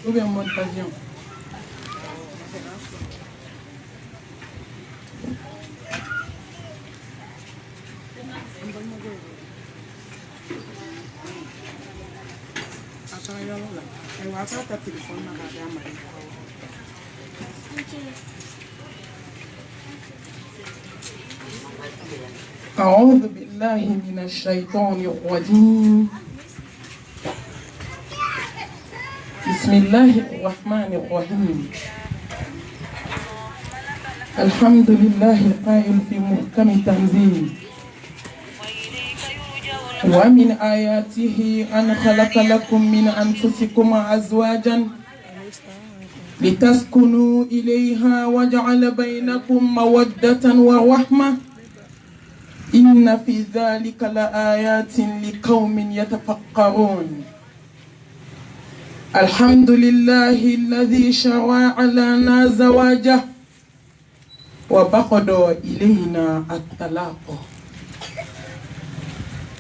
Ou bien mode avion. أعوذ بالله من الشيطان الرجيم. بسم الله الرحمن الرحيم. الحمد لله القائل في محكم تنزيل ومن آياته أن خلق لكم من أنفسكم أزواجا لتسكنوا إليها وجعل بينكم مودة ورحمة إن في ذلك لآيات لقوم يتفكرون. الحمد لله الذي شرع لنا زواجه وبقض إلينا الطلاق،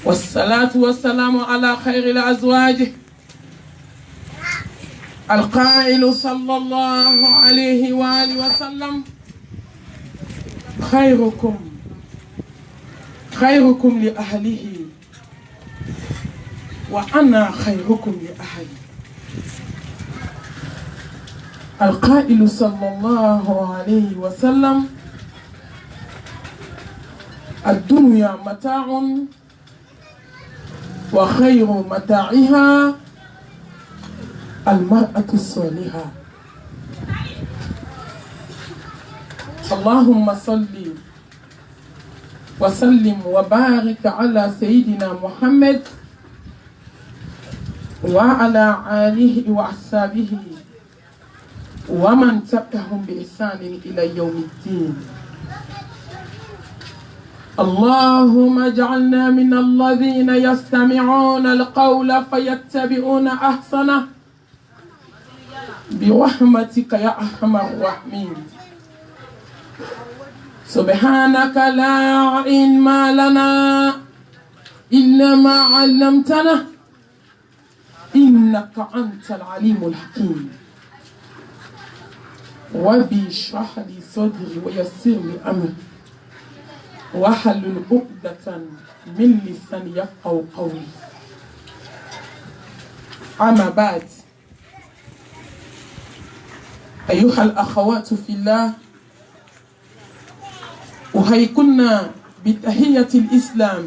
والصلاة والسلام على خير الأزواج القائل صلى الله عليه وآله وسلم خيركم لأهله وأنا خيركم لأهلي. القائل صلى الله عليه وسلم الدنيا متاع وخير متاعها المرأة الصالحة. اللهم صل وسلم وبارك على سيدنا محمد وعلى آله وأصحابه ومن تبعهم بإحسان إلى يوم الدين. اللهم اجعلنا من الذين يستمعون القول فيتبعون أحسنه برحمتك يا أرحم الراحمين. سبحانك لا علم لنا إلا ما علمتنا إنك أنت العليم الحكيم. ربي اشرح لي صدري ويسر لي أمري واحلل عقدة من لساني يفقهوا قولي. أما بعد، أيها الأخوات في الله، أحييكن بتحية الإسلام،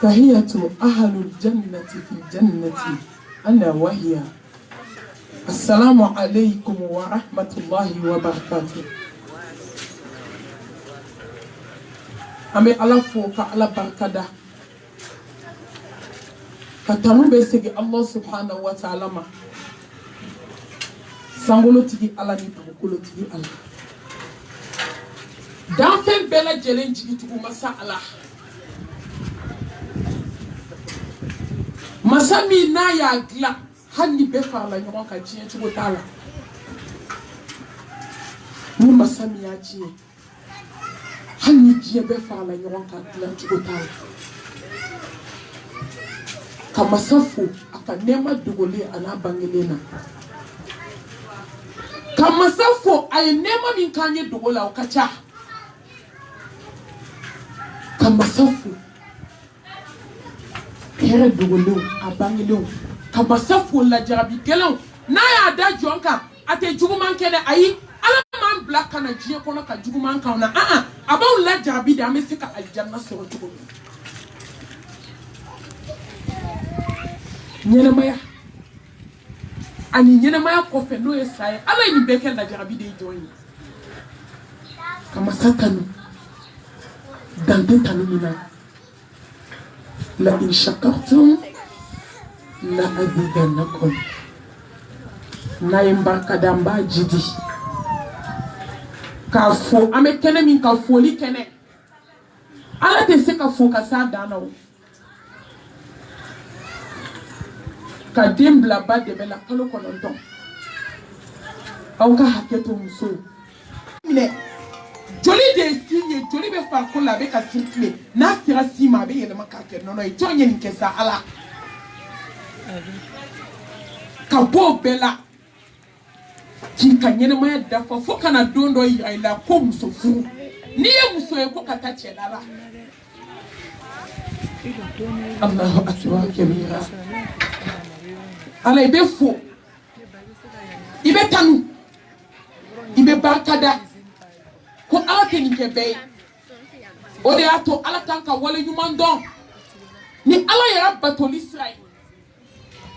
تحية أهل الجنة في الجنة أنا وهي السلام عليكم ورحمة الله وبركاته. أمي الله فوق على بركة كتنو بسجي الله سبحانه وتعالى ما سانغولو تيجي على نيبوكولو تيجي على دافن بلا جلين تيجي تقول مسألة مسامي نايا غلا hani be farla nyɔgɔn ka diɲɛ cogo t'a la ni masa min y'a diɲɛ hali ni diɲɛ bɛ farla ɲɔgɔn ka dilan cogo t'a la ka masa fo a ka nɛɛma dogolen a n'a bangelen na ka masa fo a ye nɛɛma min k'an ye dogo la o ka ca ka masa fo hɛrɛ dogolenw a bangelenw ka masa fo lajarabi gɛlɛnw n'a y'a da jɔn kan a tɛ juguman kɛ dɛ ayi ala m'an bila ka na diɲɛ kɔnɔ ka juguman k'anw na a b'anw lajarabi de an bɛ se ka alijanna sɔrɔ cogo min. ɲɛnɛmaya ani ɲɛnɛmaya kɔfɛ n'o ye sa ye ala ye nin bɛɛ kɛ lajarabi de ye jɔn ye ka masa tanu dante tanu min na la in shakartum la azidannakum n'a ye n barikada n b'a jidi k'a fo an bɛ kɛnɛ min ka foli kɛnɛ ala tɛ se ka fo ka s'a dan na o ka den bila ba dɛmɛ la kalo 9 aw ka hakɛ to musow minɛ joli de ye sin ye joli bɛ farikolo la a bɛ ka circuler n'a sera sin ma a bɛ yɛlɛma k'a kɛ nɔnɔ ye jɔn ye nin kɛ sa ala ka bo bela ki ka ɲɛnɛmaya dafa fo kana don dɔ yira i la ko muso furu ni ye muso ye ko ka taa cɛla la Allahu akbar kabira ala i bɛ fo i bɛ tanu i bɛ barika da ko ala tɛ nin kɛ bɛɛ ye o de y'a to ala kan ka wale ɲuman dɔn ni ala yɛrɛ batoli sira ye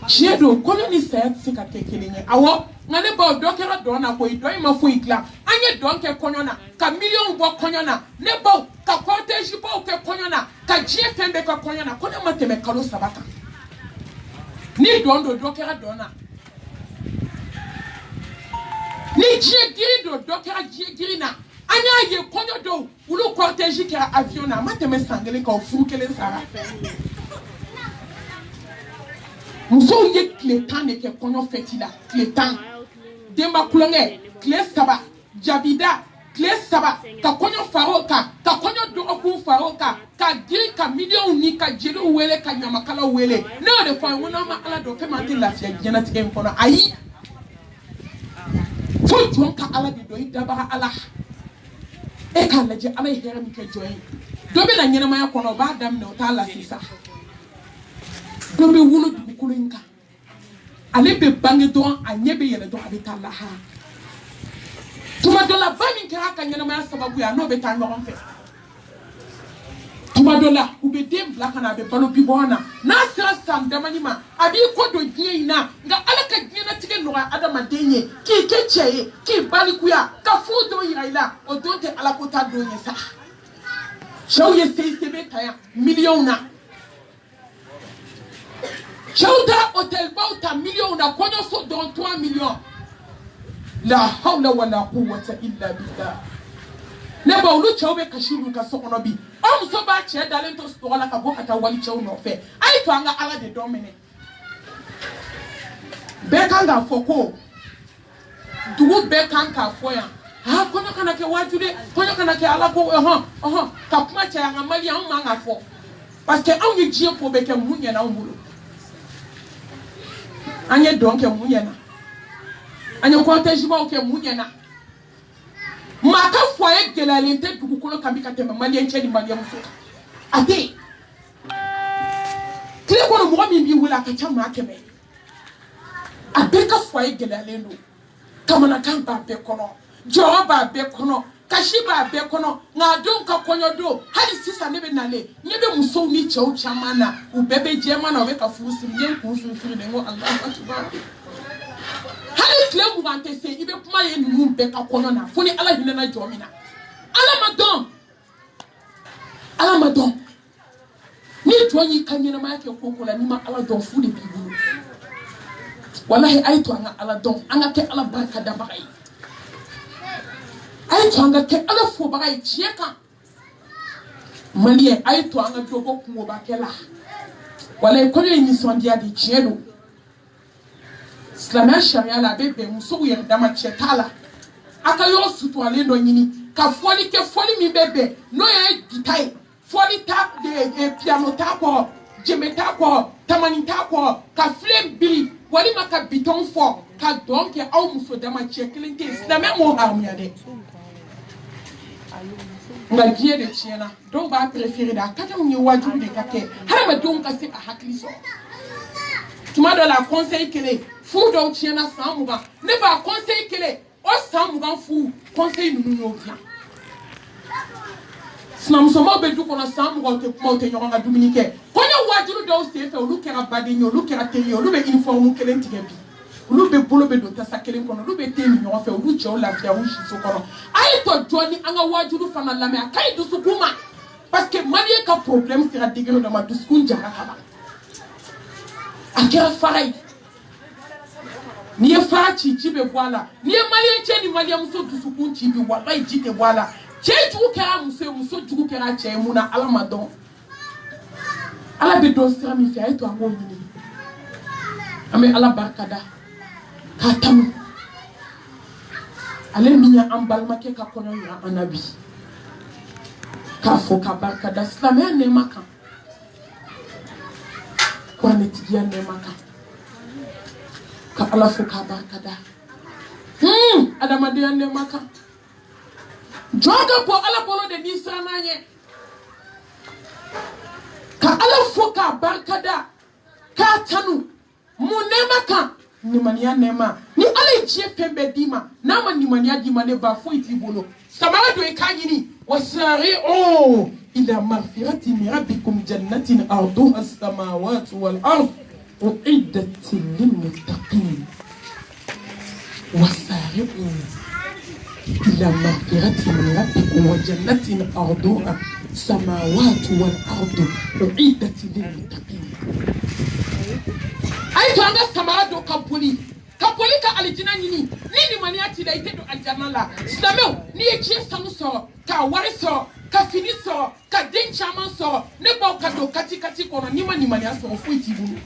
tiɲɛ don kɔɲɔ ni saya tɛ se ka kɛ kelen ye awɔ nka ne baw dɔ kɛra dɔn na koyi dɔn in ma foyi dilan an ye dɔn kɛ kɔɲɔ na ka miliyɔnw bɔ kɔɲɔ na ne baw ka kɔrɔtɛzi baw kɛ kɔɲɔ na ka diɲɛ fɛn bɛɛ kɛ kɔɲɔ na ko ne ma tɛmɛ kalo 3 kan ni dɔn don dɔ kɛra dɔn na ni diɲɛ girin don dɔ kɛra diɲɛ girin na an y'a ye kɔɲɔ dɔw olu kɔrɔtɛzi kɛra avion na a ma tɛmɛ san 1 kan o furu 1 sara musow ye tile 10 de kɛ kɔɲɔ fɛti la tile 10 denba kulonkɛ tile 3 jabida tile 3 ka kɔɲɔ faro kan ka kɔɲɔ dɔgɔkun faro kan ka girin ka miliyɔnw ni ka jeliw wele ka ɲamakalaw wele ne y'o de fɔ an ye ko n'an ma ala dɔn k'an tɛ lafiya diɲɛlatigɛ in kɔnɔ ayi fo jɔn ka ala de dɔn i dabaga ala e k'a lajɛ ala ye hɛrɛ min kɛ jɔn ye dɔ bɛ na ɲɛnamaya kɔnɔ o b'a daminɛ o t'a la sisan dɔ bɛ wolo dugukolo in kan ale bɛ bange dɔrɔn a ɲɛ bɛ yɛlɛ dɔrɔn a bɛ taa lahara tuma dɔ la ba min kɛra a ka ɲɛnamaya sababu ye a n'o bɛ taa ɲɔgɔn fɛ tuma dɔ la u bɛ den bila ka na a bɛ balo bibɔn na n'a sera san damani ma a b'i kɔ don diɲɛ in na nka ala ka diɲɛlatigɛ nɔgɔya adamaden ye k'i kɛ cɛ ye k'i balikuya ka furu dɔw yira i la o don tɛ ala ko ta don ye sa cɛw ye CICB ta yan miliyɔnw na cɛw ta hôtel baw ta miliyɔnw na kɔɲɔso dɔrɔn 3 miliyɔn la hawla wala quwwata illa billah ne ba olu cɛw bɛ kasi olu ka so kɔnɔ bi aw muso b'a cɛ dalen to sɔgɔ la ka bɔ ka taa wali cɛw nɔfɛ a ye to an ka ala de dɔn minɛ bɛɛ kan k'a fɔ ko dugu bɛɛ kan k'a fɔ yan kɔɲɔ kana kɛ waaju dɛ kɔɲɔ kana kɛ ala ko ka kuma caya an ka mali anw man ka fɔ parce que anw ye diɲɛ ko bɛɛ kɛ mun ɲɛna anw bolo an ye dɔn kɛ mun ɲɛna an ye kɔrɔtɛzibaw kɛ mun ɲɛna maa ka foyer gɛlɛyalen tɛ dugukolo kan bi ka tɛmɛ maliyɛn cɛ ni maliyɛn muso kan a tɛ yen tile kɔnɔ mɔgɔ min b'i wele a ka ca maa 100 a bɛɛ ka foyer gɛlɛyalen don kamanakan b'a bɛɛ kɔnɔ jɔyɔrɔ b'a bɛɛ kɔnɔ kasi b'a bɛɛ kɔnɔ nka a denw ka kɔɲɔ don hali sisan ne bɛ nalen ɲɛ bɛ musow ni cɛw caman na u bɛɛ bɛ jɛman na u bɛ ka furu siri n ye n kun firifiri de n ko Alahu Akibar hali tile 20 tɛ se i bɛ kuma ye ninnu bɛɛ ka kɔɲɔ na fo ni ala hinɛna jɔ min na ala ma dɔn ni jɔn y'i ka ɲɛnamaya kɛ ko la n'i ma ala dɔn fu de b'i bolo walahi a ye to an ka ala dɔn an ka kɛ ala barika dabaga ye a ye to an ka kɛ ala fobaga ye tiɲɛ kan maliyɛn a ye to an ka dɔ bɔ kungobakɛ la walahi kɔɲɔ ye nisɔndiya de tiɲɛ don silamɛya sariya la a bɛ bɛn musow yɛrɛ dama cɛ t'a la a ka yɔrɔ suturalen dɔ ɲini ka fɔli kɛ fɔli min bɛ bɛn n'o ye gita ye fɔli t'a piano t'a kɔrɔ jɛmɛ t'a kɔrɔ tamani t'a kɔrɔ ka filen biri walima ka bitɔn fɔ ka dɔn kɛ aw muso dama cɛ kelen tɛ yen silamɛya m'o haramuya dɛ nka diɲɛ de tiɲɛna dɔw b'a préféré de a ka d'anw ye wajibi de ka kɛ hadamadenw ka se ka hakili sɔrɔ tuma dɔ la conseil kelen furu dɔw tiɲɛna san 20 ne b'a conseil kelen o san 20 furu conseil ninnu y'o dilan sinamusomaw bɛ du kɔnɔ san 20 tɛ kuma u tɛ ɲɔgɔn ka dumuni kɛ kɔɲɔ waajuru dɔw senfɛ olu kɛra baden ye olu kɛra teri ye olu bɛ uniforme kelen tigɛ bi olu bɛ bolo bɛ don tasa kelen kɔnɔ olu bɛ te min ɲɔgɔn fɛ olu cɛw lafiya u siso kɔnɔ a ye tɔ jɔ ni an ka waajuru fana lamɛn a ka ɲi dusukun ma parce que maliyɛn ka problème sera degré dɔ ma dusukun jara ka ban a kɛra fara ye n'i ye fara ci ji bɛ bɔ a la n'i ye maliyɛn cɛ ni maliyɛn muso dusukun ci bi walayi ji tɛ bɔ a la cɛ jugu kɛra muso ye muso jugu kɛra cɛ ye mun na ala ma dɔn ala bɛ dɔn sira min fɛ a ye to an k'o ɲini an bɛ ala barika da k'a tanu ale min ye an balimakɛ ka kɔɲɔ yira an na bi k'a fɔ k'a barika da silamɛya nɛɛma kan kuranɛtigiya nɛɛma kan ka ala fo ka barkada adama de ande maka joga po ala bolo de nisrananye ka ala fo ka barkada ka tanu munema ka ni mania nema ni ala chie pembe dima na ma ni mania dima ne ba fo itibolo samara do ekanyini wasari'u ila maghfirati min rabbikum jannatin arduha as-samawati wal ard uiddat lil muttaqin wasari'u ila maghfirati min rabbikum wa jannatin arduha as-samawati wal ard uiddat lil muttaqin ay to anga samara do kampoli ka alijina nyini ni mani ati da ite do aljanna la islameu ni e chie sanu so ka wari so ka fini so ka den chaman so ne ba ka do kati kono ni mani aso fo itibulu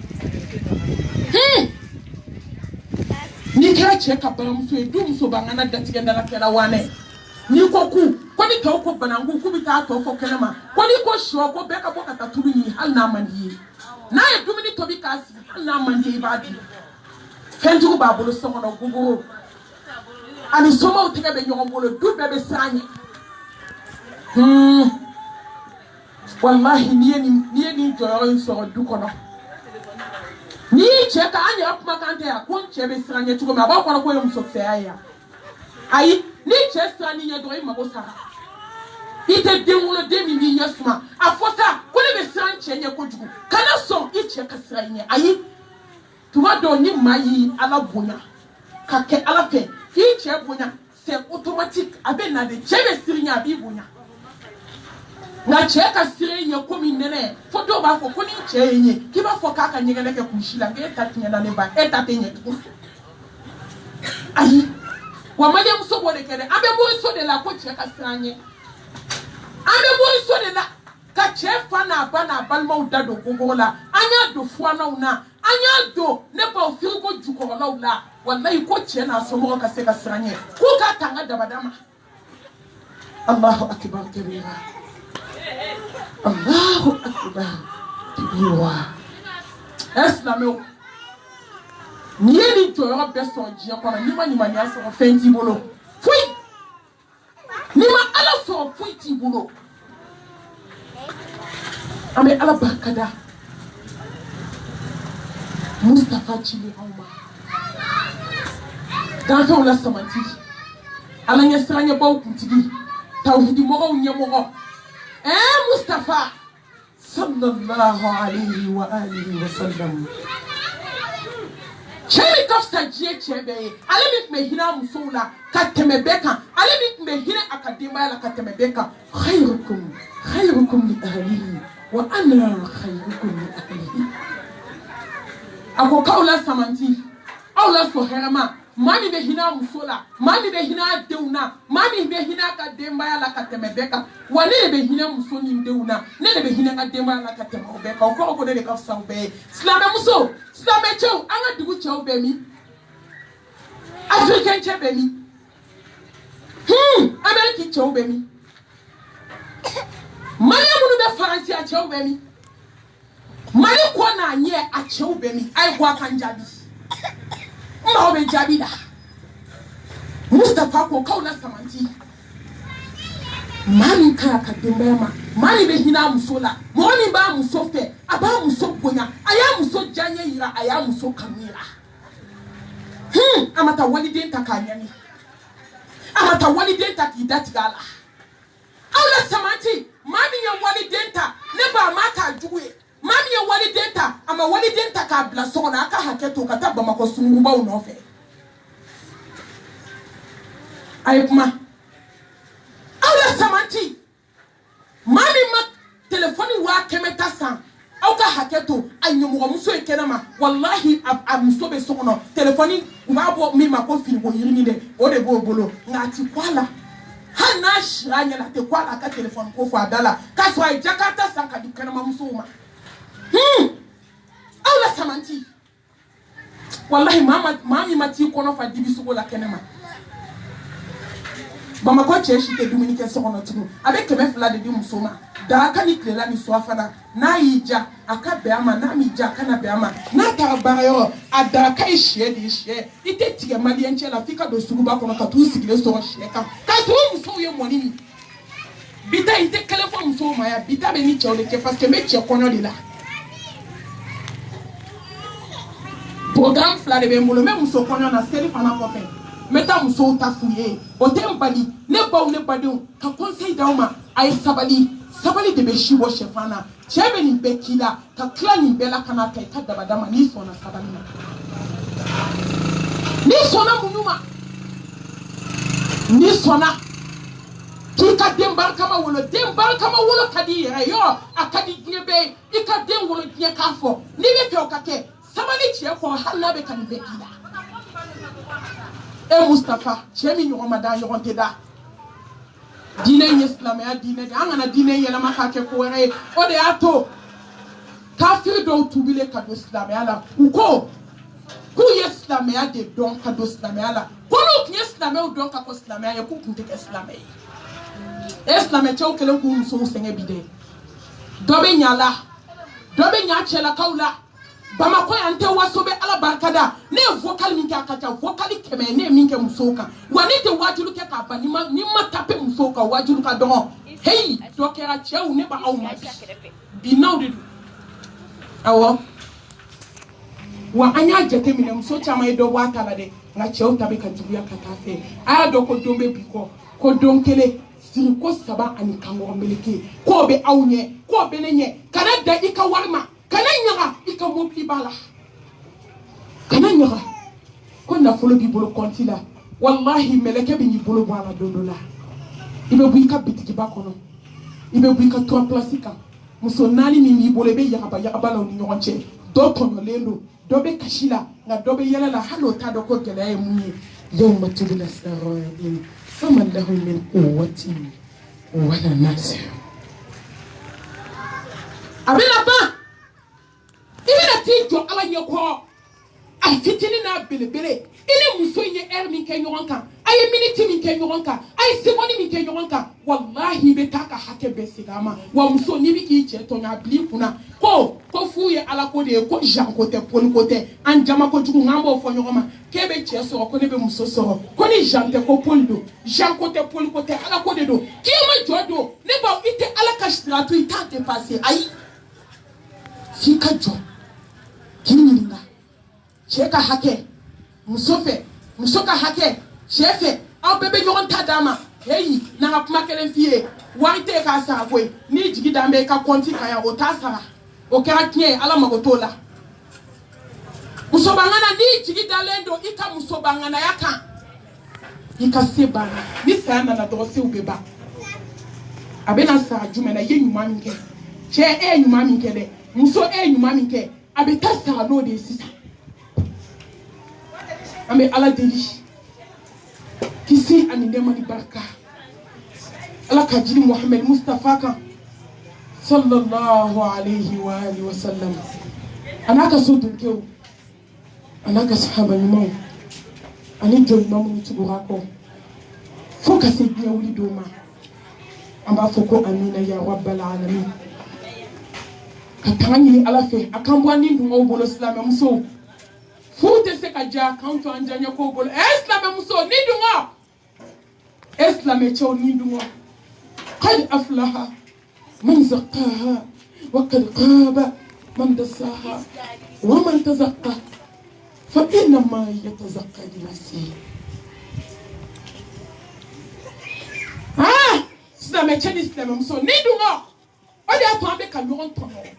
ni kira che ka baram so edum so bangana datige ndala kera wane ni ko ni to ko banangu ku bi ta to ko kenema ko ni ko sho ko be ka bo ka tatulu ni hal na mandi na e dum ni to bi ka si hal na mandi ibadi fenjugo babolo somono guguru ani somo tege be nyongolo du bebe sanye wallahi ni joyo so du kono ni cheka anya apuma kante ya kon chebe sanye tugo ma ba kono ko yum sokse aya ayi ni chesa ni nya do ima bosara ite dengulo demi ni yasuma afosa ko le be sanye nya ko jugo kana so iche kasranye ayi tuma do ni mayi ala bonya ka ke ala fe ki che bonya c'est automatique abe na de chebe sirinya bi bonya na che ka sirinya ko mi nene foto ba fo ko ni che yenye ki ba fo ka ka nyege ke kushila ke tatinya na ne ba tatenye ayi wa maje muso bo de kere abe bo so de la ko che ka siranye abe bo so de la ka che fa na ba na balma udado gogola anya do fo na una anya do ne ba ofirgo juko laula wallahi ko ce na so mo ka se ka sranye ko ka tanga da badama Allahu akbar kabira Allahu akbar kabira Islamo ni to yo be so ji ko ni ma ni aso fenti bolo fui ni ma ala so fui ti bolo ame ala barkada Mustafa Chili Auma Danfa wala samanti Alanya sranya baw kutigi tawhidi mo nyamo Mustafa sallallahu alayhi wa alihi wa sallam Chemi kafsa jie chebe alemit me hina musula katemebeka alemit me hina akadema la katemebeka khairukum li ahlihi wa ana khairukum li ahlihi Ako kaula samanti aula so herama mami be hina musola mami be hina deuna mami be hina ka demba ya la ka temebeka wale be hina musoni deuna ne be hina ka demba la ka temebeka ko de ka fa be slame muso slame chew anga dugu chew be mi african chew be mi american chew be mi mali munu be faransi a chew be mi mali ko na nye a chew be mi ai kwa kanjabi ma obe jabi da Mustafa ko kaula samanti mani ka demba ma mani be hina musola moni ba musofe aba musoponya aya muso janye yira aya muso kamira amata waliden takanyani amata waliden takidati gala aula samanti mani ya waliden ta ne ba maka juwe mami ya waliden ta ama waliden ta ka bla sona aka haketo kata ba mako sunguba unofe ayuma aula samanti mami ma telefoni wa kemeta san auka haketo anyumu muso ekenama wallahi amuso be sono telefoni ngabo mi mako fini bo yirini de o de bo bolo ngati kwala hana shiranya la te kwala ka telefoni ko fa dala ka so ay jakarta san ka dukanama muso ma aula samanti wallahi mami mati kono fa dibi sugo la kenema Bamako cɛ si tɛ dumuni kɛ so kɔnɔ tugun a bɛ 200 de di muso ma daraka ni tilela ni suwafana n'a y'i ja a ka bɛn a ma n'a m'i ja a kana bɛn a ma n'a taara baarayɔrɔ a daraka ye sɛ de ye sɛ i tɛ tigɛ maliyɛn cɛ la f'i ka don suguba kɔnɔ ka t'u sigilen sɔrɔ sɛ kan k'a sɔrɔ musow ye mɔni min bita in tɛ kɛlɛ fɔ musow ma yan bita bɛ ni cɛw de kɛ parce que n bɛ cɛ kɔɲɔ de la programme 2 de bɛ n bolo n bɛ muso kɔɲɔ na seli fana kɔfɛ n bɛ taa musow ta f'u ye o tɛ n bali ne baw ne badenw ka conseil d'aw ma a ye sabali de bɛ si bɔ sɛfan na cɛ bɛ nin bɛɛ k'i la ka tila nin bɛɛ la ka n'a ta i ka dabada ma n'i sɔnna sabali ma n'i sɔnna muɲu ma n'i sɔnna k'i ka den barikama wolo ka di i yɛrɛ yɔrɔ a ka di diɲɛ bɛɛ ye i ka den wolo diɲɛ k'a fɔ n'i bɛ fɛ o ka kɛ sabali cɛ kɔrɔ hali n'a bɛ ka nin bɛɛ k'i la e Mustafa cɛ min ɲɔgɔn ma da ɲɔgɔn tɛ da diinɛ in ye silamɛya diinɛ de an kana diinɛ yɛlɛma k'a kɛ ko wɛrɛ ye o de y'a to kafiri dɔw tuubilen ka don silamɛya la u ko k'u ye silamɛya de dɔn ka don silamɛya la ko n'u tun ye silamɛw dɔn ka kɔ silamɛya ye k'u tun tɛ kɛ silamɛ ye e silamɛcɛw kɛlen k'u musow sɛgɛn bi dɛ dɔ bɛ ɲa la dɔ bɛ ɲa cɛlakaw la Bamako yan tɛ waso bɛ ala barika da ne ye vocal min kɛ a ka ca vocal 100 ne ye min kɛ musow kan wa ne tɛ wajulu kɛ k'a ban ni ma tape musow kan wajulu ka dɔgɔ hey dɔ kɛra cɛw ne b'aw ma bi n'aw de don awɔ wa an y'a jateminɛ muso caman ye dɔ bɔ a ta la dɛ nka cɛw ta bɛ ka juguya ka taa fɛ a y'a dɔn ko don bɛ bi kɔ ko don kelen siri ko 7 ani kankɔrɔ meleke k'o bɛ aw ɲɛ k'o bɛ ne ɲɛ kana da i ka wari ma kana ɲaga i ka mobili b'a la kana ɲaga ko nafolo b'i bolo kɔnti la wallahi mɛlɛkɛ bɛ n'i bolo bɔ a la don dɔ la i bɛ bɔ i ka bitigiba kɔnɔ i bɛ bɔ i ka 3 place kan muso 4 min b'i bolo i bɛ yagaba la u ni ɲɔgɔn cɛ dɔ tɔɲɔlen don dɔ bɛ kasi la nka dɔ bɛ yɛlɛ la hali o t'a dɔn ko gɛlɛya ye mun ye yawma tubla sarair fama lahu min quwwatin wala nasir a bɛna ban i bɛna t'i jɔ ala ɲɛ kɔrɔ a fitinin n'a belebele i ni muso in ye heure min kɛ ɲɔgɔn kan a ye minute min kɛ ɲɔgɔn kan a ye seconde min kɛ ɲɔgɔn kan wallahi i bɛ taa ka hakɛ bɛɛ segin a ma wa muso n'i bɛ k'i cɛ tɔɲɔ a bil'i kunna ko f'u ye ala ko de ye ko Jean ko tɛ Paul ko tɛ an jama kojugu n'an b'o fɔ ɲɔgɔn ma k'e bɛ cɛ sɔrɔ ko ne bɛ muso sɔrɔ ko ni Jean tɛ ko Paul don Jean ko tɛ Paul ko tɛ ala ko de don k'i ma jɔ don ne b'aw i tɛ ala ka sira to i t'a dépasser ayi f'i ka jɔ k'i ɲininka cɛ ka hakɛ muso fɛ muso ka hakɛ cɛ fɛ aw bɛɛ bɛ ɲɔgɔn ta d'a ma heyi n'an ka kuma kelen f'i ye wari tɛ k'a sara koyi n'i jigi d'an bɛ i ka compte kan yan o t'a sara o kɛra tiɲɛ ye ala mago t'o la muso bangana n'i jigi dalen don i ka muso banganaya kan i ka se banna ni saya nana dɔrɔn sew bɛ ban a bɛna sara jumɛn na i ye ɲuman min kɛ cɛ e ye ɲuman min kɛ dɛ muso e ye ɲuman min kɛ a bɛ taa sara n'o de ye sisan an bɛ ala deli kisi ani nɛɛma ni barika ala ka jiri Muhammed Mustafa kan sallallahu alayhi wa alihi wa sallam a n'a ka so dunkew a n'a ka sahaba ɲumanw ani jɔn ɲuman minnu tugura kɔ fo ka se diɲɛ wuli dɔw ma an b'a fɔ ko amina ya rabbal alamin ka tanga ɲini ala fɛ a kan bɔ an ni dungaw bolo silamɛ musow furu tɛ se ka ja k'an to an jaɲɛ kow bolo silamɛ muso ni dunga silamɛ cɛw ni dunga qad aflaha man zakkaha wa qad khaba man dassaha wa man tazakka fa innama yatazakka li nafsihi silamɛ cɛ ni silamɛ muso ni dunga o de y'a to an bɛ ka ɲɔgɔn tɔɲɔ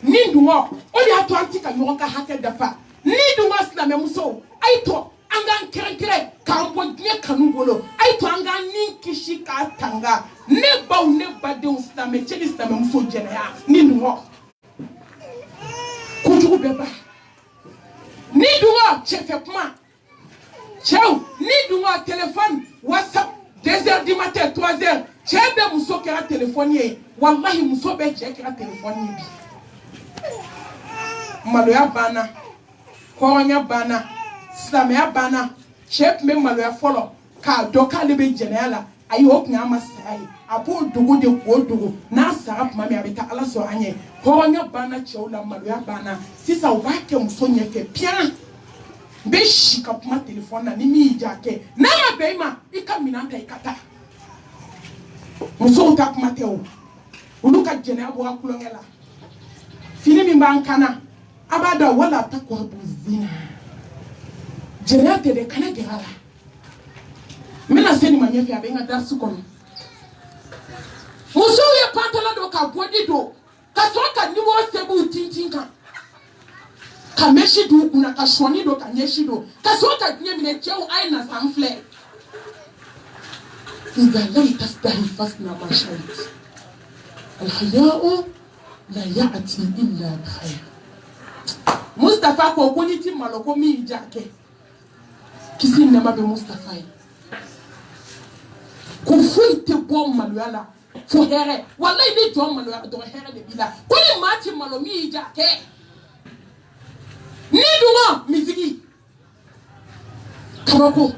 ni dunga o de y'a to an tɛ ka ɲɔgɔn ka hakɛ dafa ni dunga silamɛ muso a ye to an k'an kɛrɛnkɛrɛn k'an bɔ diɲɛ kanu bolo a ye to an k'an ni kisi k'a tanga ne baw ne badenw silamɛ cɛ ni silamɛ muso jɛnɛya ni dunga kojugu bɛ ban ni dunga cɛfɛ kuma cɛw ni dunga téléphone WhatsApp 2h du matin 3h cɛ bɛ muso kɛra téléphone ye wallahi muso bɛ cɛ kɛra téléphone ye bi maloya banna hɔrɔnya banna silamɛya banna cɛ tun bɛ maloya fɔlɔ k'a dɔn k'ale bɛ jɛnɛya la ayi o kun ama sai abo dogo de ko dogo na sarap mami abita ala so anye horonya bana cheula maluya bana sisa o ba ke muso nye ke pian be shika puma telefone na ni mi jake na ma be ma ika minanta ikata muso ta puma te o uluka jene abo akulongela fini mi bankana abada wala takwa buzina jene te de kana gerala mena seni manyefi abenga darsu kono muso ye pantala do ka bodi do ka so ka niwo sebu tintinka ka meshi do kuna ka shoni do ka nyeshi do ka so ka nyemine cheu aina samfle idha lam tastahi fasna ma shait alhaya'u la ya'ti illa bikhair Mustafa ko kuniti maloko mi jake kisi nema be Mustafa Kufu te bom maluala fo here wallahi ni jom maluala do here de bila kuni mati malomi jake ni dunga miziki kabako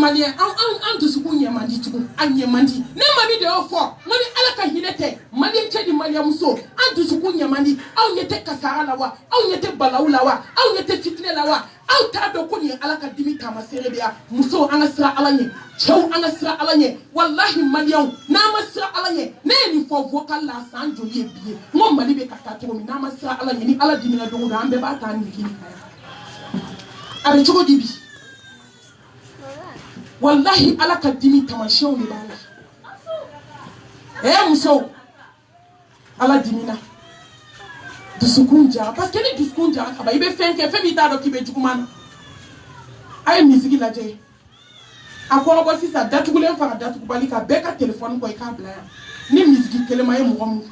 mali an to suku nyamandi tuku anyamandi ne mami de ofo mali alaka hinete mali chedi mali amuso an to suku nyamandi au nyete kasara lawa au nyete balaula wa au nyete fitne lawa au ta do ko ni alaka dimi kama serebia muso anga sira alanye chew anga sira alanye wallahi malion na masira alanye ne ni fo vocal la san joli ebie mo mali be kata to mi na masira alanye ni ala dimi na do do ambe ba ta ni kini are chogo dibi wallahi alaka dimi tamashion ni bala muso ala dimina dusukunja parce que les dusukunja aba ibe fenke femi ta do kibe jukumana ay musique la je akoro bo sisa datugulen fara datugubali ka beka telephone ko ka bla ni musique kelema e mo mu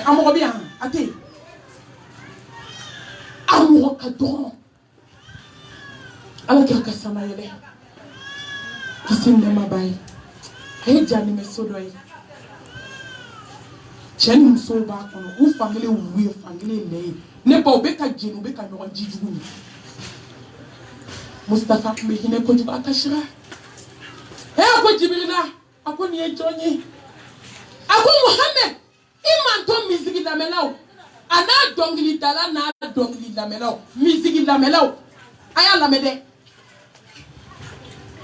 amoro bien ate amoro ka don ala ka sama yele kisinde mabai he jani me sodoi cheni muso ba kono u family wi family lei ne ba obeka jinu obeka no jijugu Mustafa me hine ko jiba kashira ko jibirina ako ni ejonyi ako Muhammad iman to mizigi la melaw ana dongli dala na dongli la melaw mizigi la melaw aya la mede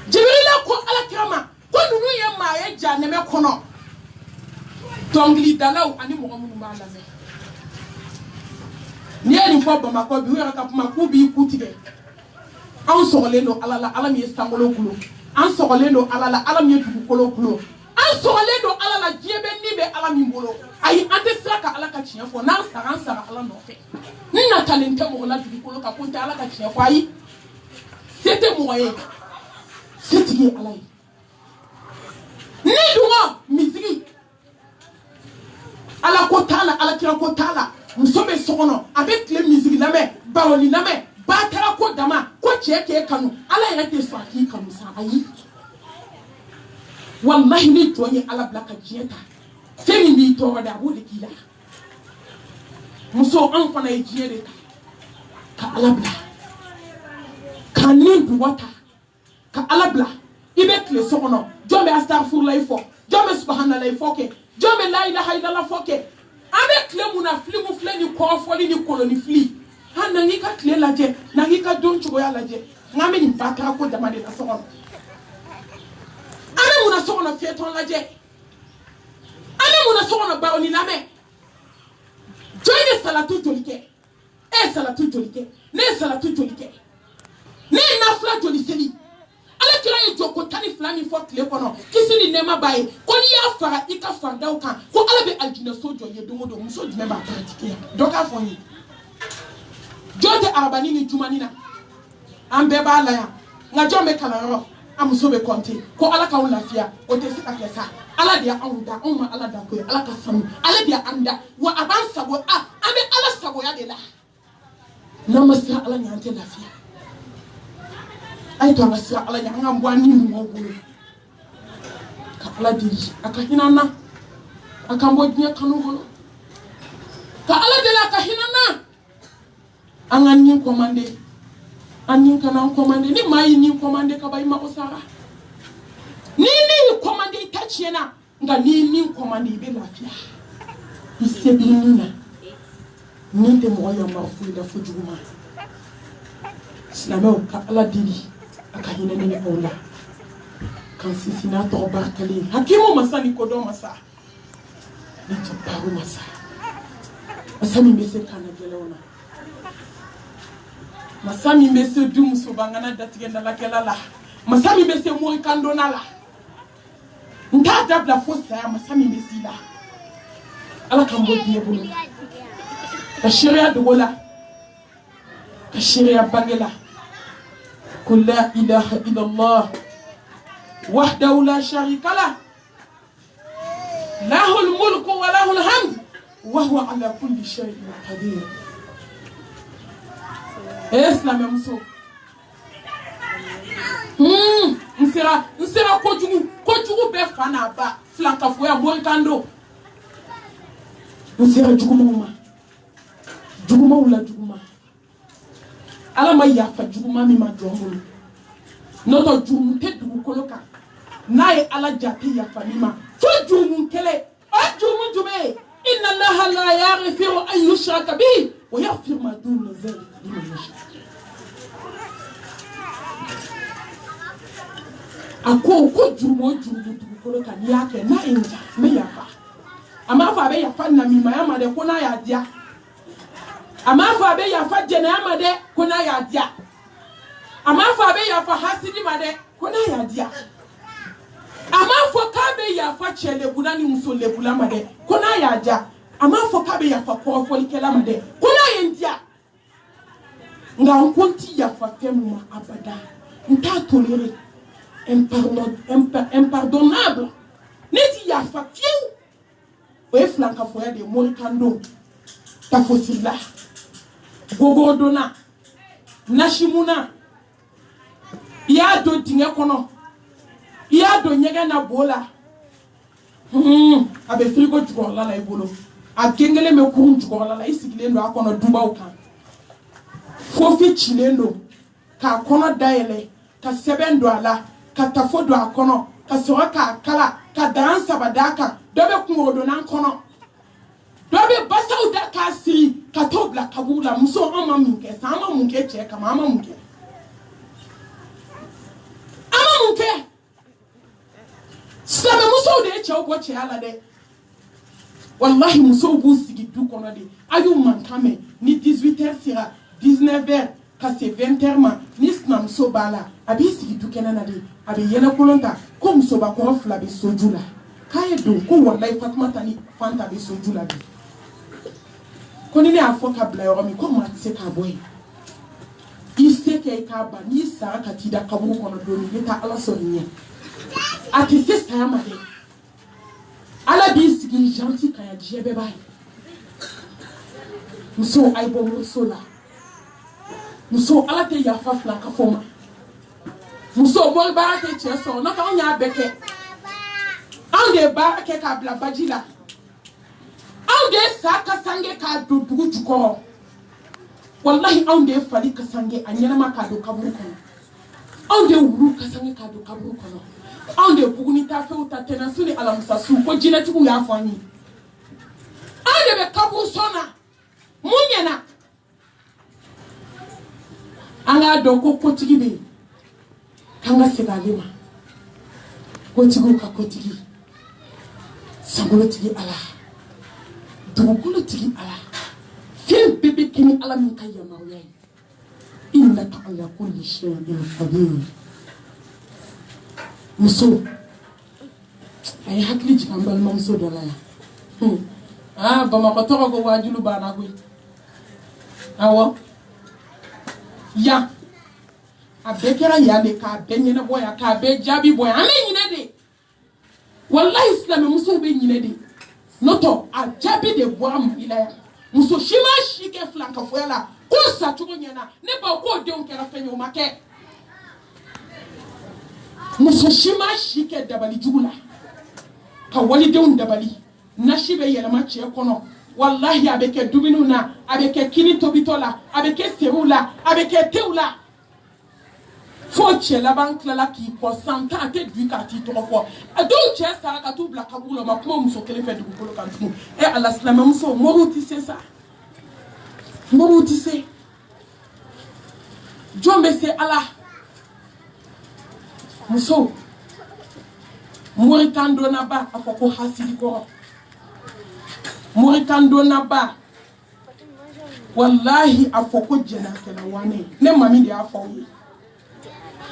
jibirina ko ala kirama ko nunu ye ma ye janeme kono dongli dalaw ani mo mu ma la me ni ani fo ba mako bi wera ka mako bi kutige an sogole no alala ala mi sangolo kulo an sogole no alala mi dugu kolo kulo an sogole no alala jiebe ni be ala mi bolo ayi ante saka ala ka tiyan fo na sara ala no fe ni na talente mo la dugu kolo ka ponte ala ka tiyan fo ayi c'était moyen c'était ala yi ni dunga miziki ala ko tala ala kira ko tala musobe sokono avec les musiques lame baroni lame batara ko dama ko cheke kanu ala yete swaki kanu sa ayi wallahi ni toye ala blaka jieta femi bi to wada wodi kila muso an fana e jiere ka ala bla kanin duwata ka ala bla ibe kle sokono jombe astaghfirullah ifo jombe subhanallah ifo ke jombe la ilaha illallah foke avec le muna flimu fleni ko foli ni koloni fli hana ngika kle laje na ngika don chugo ya laje ngame ni batara ko dama de la sokono ane muna sokono fieton laje ane muna sokono ba oni lame joine salatu jolike salatu jolike ne salatu jolike ne nafla joli seli ala kira ye joko tani flami fo kle kono kisini nema baye ko ni ya fara ika fanda ukan ko ala be aljina sojo ye domodo muso dime ba pratique doka foni jote arbani ni jumanina ambe ba la ya nga jombe kalaro amuso be konte ko ala ka lafia o te sika kesa ala dia anda on ma ala da ko ala ka samu ala dia anda wa aban sabo ame ala sabo ya de la no masra ala nyante lafia ay to masra ala nyanga mbwani mo bulu ka ala diri aka hinana aka mbodnya kanu hono ka ala de la ka hinana angani komande anin kana komande ni mai ni komande ka bay ma osara Nini commande tachiena nga nini commande be lafia isebinina ninte moyo mafu da fujuma Islamau ka ala dili aka hinene ni ola kan sisina to barkali hakimu masani kodo masa ni jabaru masa masami mbese kana gelona masami mbese dum so bangana datigenda la kelala masami mbese mo kandona la nta dabla fosa masami mbese la ala kambo diye bulu ka sharia de wala ka sharia bagela قل لا إله إلا الله وحده لا شريك له له الملك وله الحمد وهو على كل شيء قدير اسلام يا مسو nsira kojugu be fana ba flanka foya boy kando nsira juguma wala juguma ala ma yafa juguma mi ma jongolo noto jumu te dugu koloka nae ala jati yafa mi ma fo jumu kele o jumu jube inna allaha la yaghfiru an yushraka bihi wa yaghfiru ma duna dhalika liman yasha ko jumu dugu koloka ni yake na inja me yafa ama fa be yafa na mi ma ya ma de ko na ya dia amafa be ya fa jene amade kuna ya dia amafa be ya fa hasidi made kuna ya dia amafo ka be ya fa chele bunani musole bula made kuna ya dia amafo ka be ya fa ko folikela made kuna ya dia nga nkonti ya fa femu abada nta toléré impardonnable neti ya fa fiu o flanka foya de morikando ta fosila gogodona nashimuna ya do dinge kono ya do nyega na bola abe frigo jugola la ibolo a gengele me kurun jugola la isigilendo akono duba ukan fofi chilendo ka kono daele ka sebendo ala ka tafodo akono ka soka ka kala ka dansa badaka dobe kungodona kono dobe basaw da kasi katobla kabula muso ama munke sama munke cheka mama munke ama munke sama muso de che obo che ala de wallahi muso bu sigi du kono de ayu man kame ni 18h sira 19h ka se 20h ma ni sna muso bala abi sigi du kenana de abi yena kolonta ko muso ba ko fla be sojula kaye do ko wallahi fatma tani fanta be sojula de koni ne afoka bla mi ko matse ka boy iseke ka ba ni sa ka tida kaburu kono do ni ta ala so ni ati se sa ma de ala bi sigi janti ka ya jebe bai muso aibo muso la muso ala te ya fa fla ka foma muso bo ba te che so na ka nya beke ande ba ke ka bla bajila ande saka sange ka do dugu juko wallahi ande fali ka sange anyana ma ka do kaburu kono ande wuru ka sange ka do kaburu kono ande buguni ta fe uta tena suni ala musasu ko jinati ku ya fani ande be kaburu sona munyena anga do ko kotigi be kanga segalima kotigo ka kotigi sangolo tigi ala dugukolo tigi ala fien bebe kini ala min kaya mawya innaka ala kulli shay'in qadir muso ay hakli jikambal mamso dolaya bama ko toro ko wajulu bana ko awo ya abekera ya de ka benyene boya ka be jabi boya amenyine de wallahi islam muso be nyine de noto a jabi de boam ilaya muso shima shike flanka foyala ko sa tugo nyana ne ba ko de on kera fenyo make muso shima shike dabali jugula ka wali de on dabali nashibe yelama che kono wallahi abeke dubinuna abeke kini tobitola abeke serula abeke teula Faut que la banque là qui consente à tête du quartier trois fois. A donc tu as ça à tout la kaboula ma comment muso qu'elle fait du boulot quand nous. Et à la slam muso moruti c'est ça. Moruti c'est. Dieu me c'est Allah. Muso. Moritando na ba afoko hasili ko. Moritando na ba. Wallahi afoko jena kala wane. Ne mami de afo.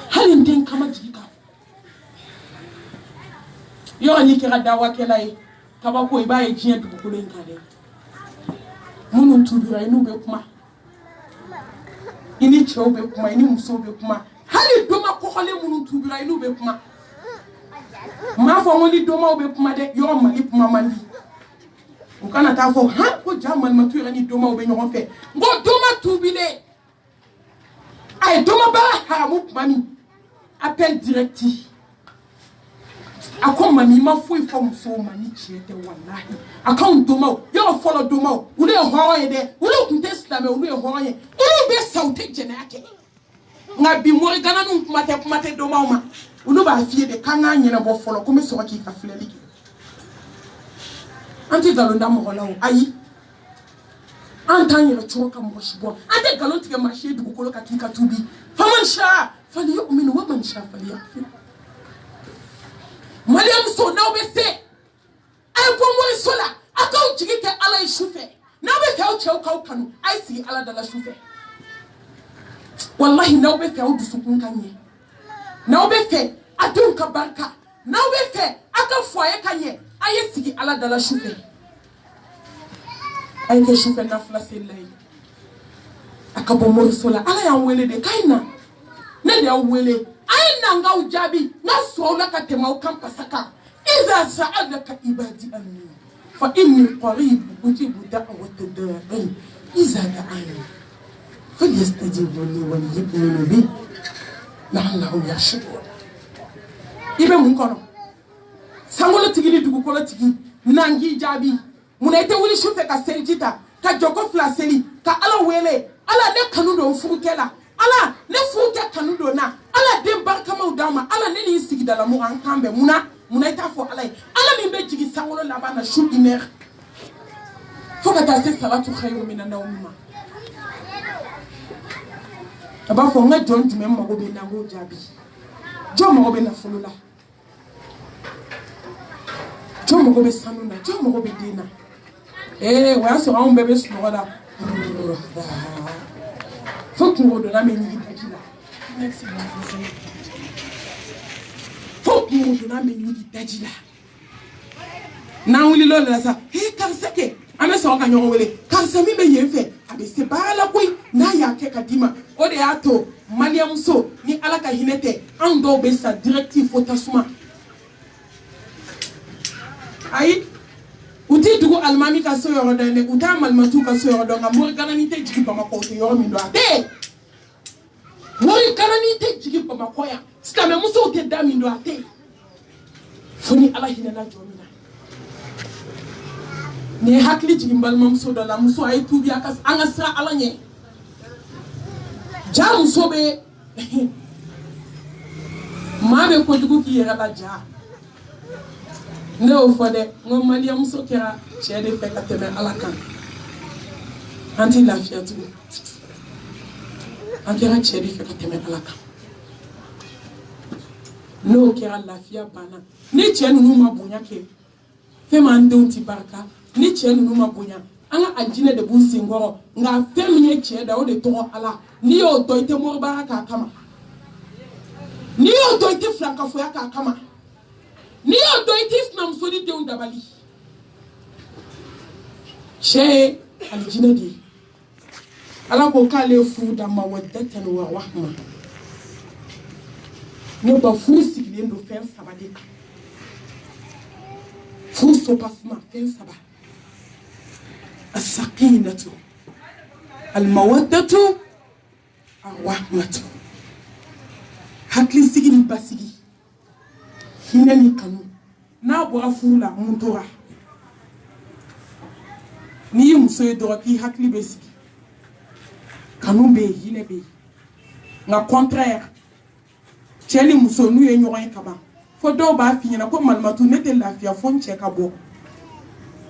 Halin den kama jika yo ni kira dawa kela yi kaba ko iba ye jiye du ko len kale munun tubira inu be kuma ini chew be kuma ini muso be kuma hali doma ko khale munun tubira inu be kuma ma fo mo ni doma be kuma de yo mali kuma mali o kana ta fo ha ko jamal ma tuira ni doma be nyon fe ngo doma tubile ay doma ba haramu mami appel directif. A comme mamie m'a fouille forme so mani chiete wallahi. A quand doma, yo follow doma, ou le hoye de, ou le contest la me ou le hoye, ou be sauté genake. Nga bi mo gana nu mate doma ma. Ou no ba fie de kanga nyina bo follow comme so ki ka fleli. Anti galonda mo hola o ayi. Antanye le choka mo shibo. Ante galonti ke marché du ko ka kika tubi. Faman sha فليؤمن ومن شاء فليكفر مريم سو ناو بي سي اي بو مو سولا اكاو جيكي على يشوفه ناو بي فاو تشاو كاو كانو اي سي على دلا شوفه والله ناو بي فاو دسكون كانيه ناو بي في ادون كباركا ناو بي في اكا فوايه كانيه اي سي على دلا شوفه اي كي شوفه نافلا سيلاي اكا بو مو سولا على يان ويلي دي كاينا nende awele aina nga ujabi na sola katema ukampa saka iza sa'alaka ibadi anni fa inni qarib ujibu da'wata da'i iza da'ani falyastajibu li wa liyu'minu bi la'allahum yarshudun ibe mun kono sangolo tigili dugu kolo tigi nangi jabi munaite wuli shufe ka seljita ka joko flaseli ka ala wele ala ne kanu do furukela ala ne fuke kanu do na ala den barka maudama ala ne ni sigi dala mu an kambe muna ita fo ala min be jigi sangolo labana shu iner foka ta se salatu khayru min an-nawm aba fo nga jon tume mago be nango jabi jo mago be na fulula jo mago be sanuna jo mago be dina wa so on bebe sunola faut qu'on redonne la ménigite là. Merci beaucoup. Faut qu'on redonne la ménigite là. Na wuli lo la sa. Karsake. Ame so ka nyon wele. Karsami me yenfe. Abe se ba la koi na ya ke kadima. O de ato Mariam so ni alaka hinete. Ando be sa directive fotasuma. Ayi uti dugu almami ka so yoro dane uta malmatu ka so yoro donga mo gananite jigi Bamako to yoro mi do ate mo gananite jigi Bamako ya stame muso te dami do ate foni ala hinana jomina ne hakli jigi balmam so do la muso ay tubi akas angasra ala nye jam so be mabe ko dugu ki yera la ja ne o fode ngom Mariam so kera chede fe kateme alakan anti la fiatu ankera chede fe kateme alakan no kera la fia bana ni chenu numa bunya ke fe man donti barka ni chenu numa bunya anga ajine de bunsi ngoro nga femye cheda o de to ala ni o to ite mo baraka kama ni o to ite franka fo ya kama ni o doitis na msoni de undabali she aljina di ala ko kale fu da mawaddatan wa rahma no ba fu sigile ndo fer sabade fu so pasma fer saba as-sakinatu al-mawaddatu ar-rahmatu hakli sigini basigi hinani kanu na bora fula muntora ni muso do ki hakli besi kanu be hine be na contraire Cheli muso nu ye ɲɔgɔn ye kaban fo dɔw b'a fi ɲɛna ko malimatu ne tɛ lafiya fo n cɛ ka bɔ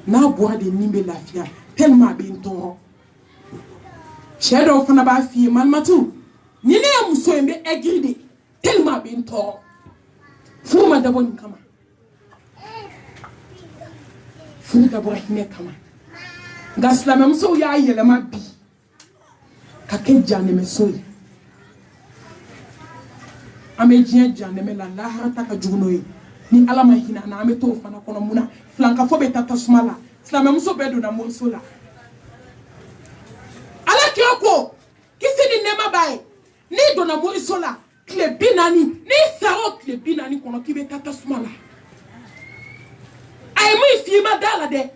n'a bɔra de nin bɛ lafiya tellement a bɛ n tɔɔrɔ cɛ dɔw fana b'a fi ye malimatu ni ne ye muso ye n bɛ aigri de tellement a bɛ n tɔɔrɔ furu ma dabɔ nin kama furu dabɔra hinɛ kama nka silamɛmusow y'a yɛlɛma bi ka kɛ janɛmɛso ye an bɛ diɲɛ janɛmɛ la lahara ta ka jugu n'o ye ni ala ma hinɛ an na an bɛ t'o fana kɔnɔ mun na filankafo bɛ taa tasuma la silamɛmuso bɛɛ donna moriso la ala kira ko kisi ni nɛɛma b'a ye n'i donna moriso la tile 40 n'i sara o tile 40 kɔnɔ k'i bɛ taa tasuma la a ye mun f'i ma da la dɛ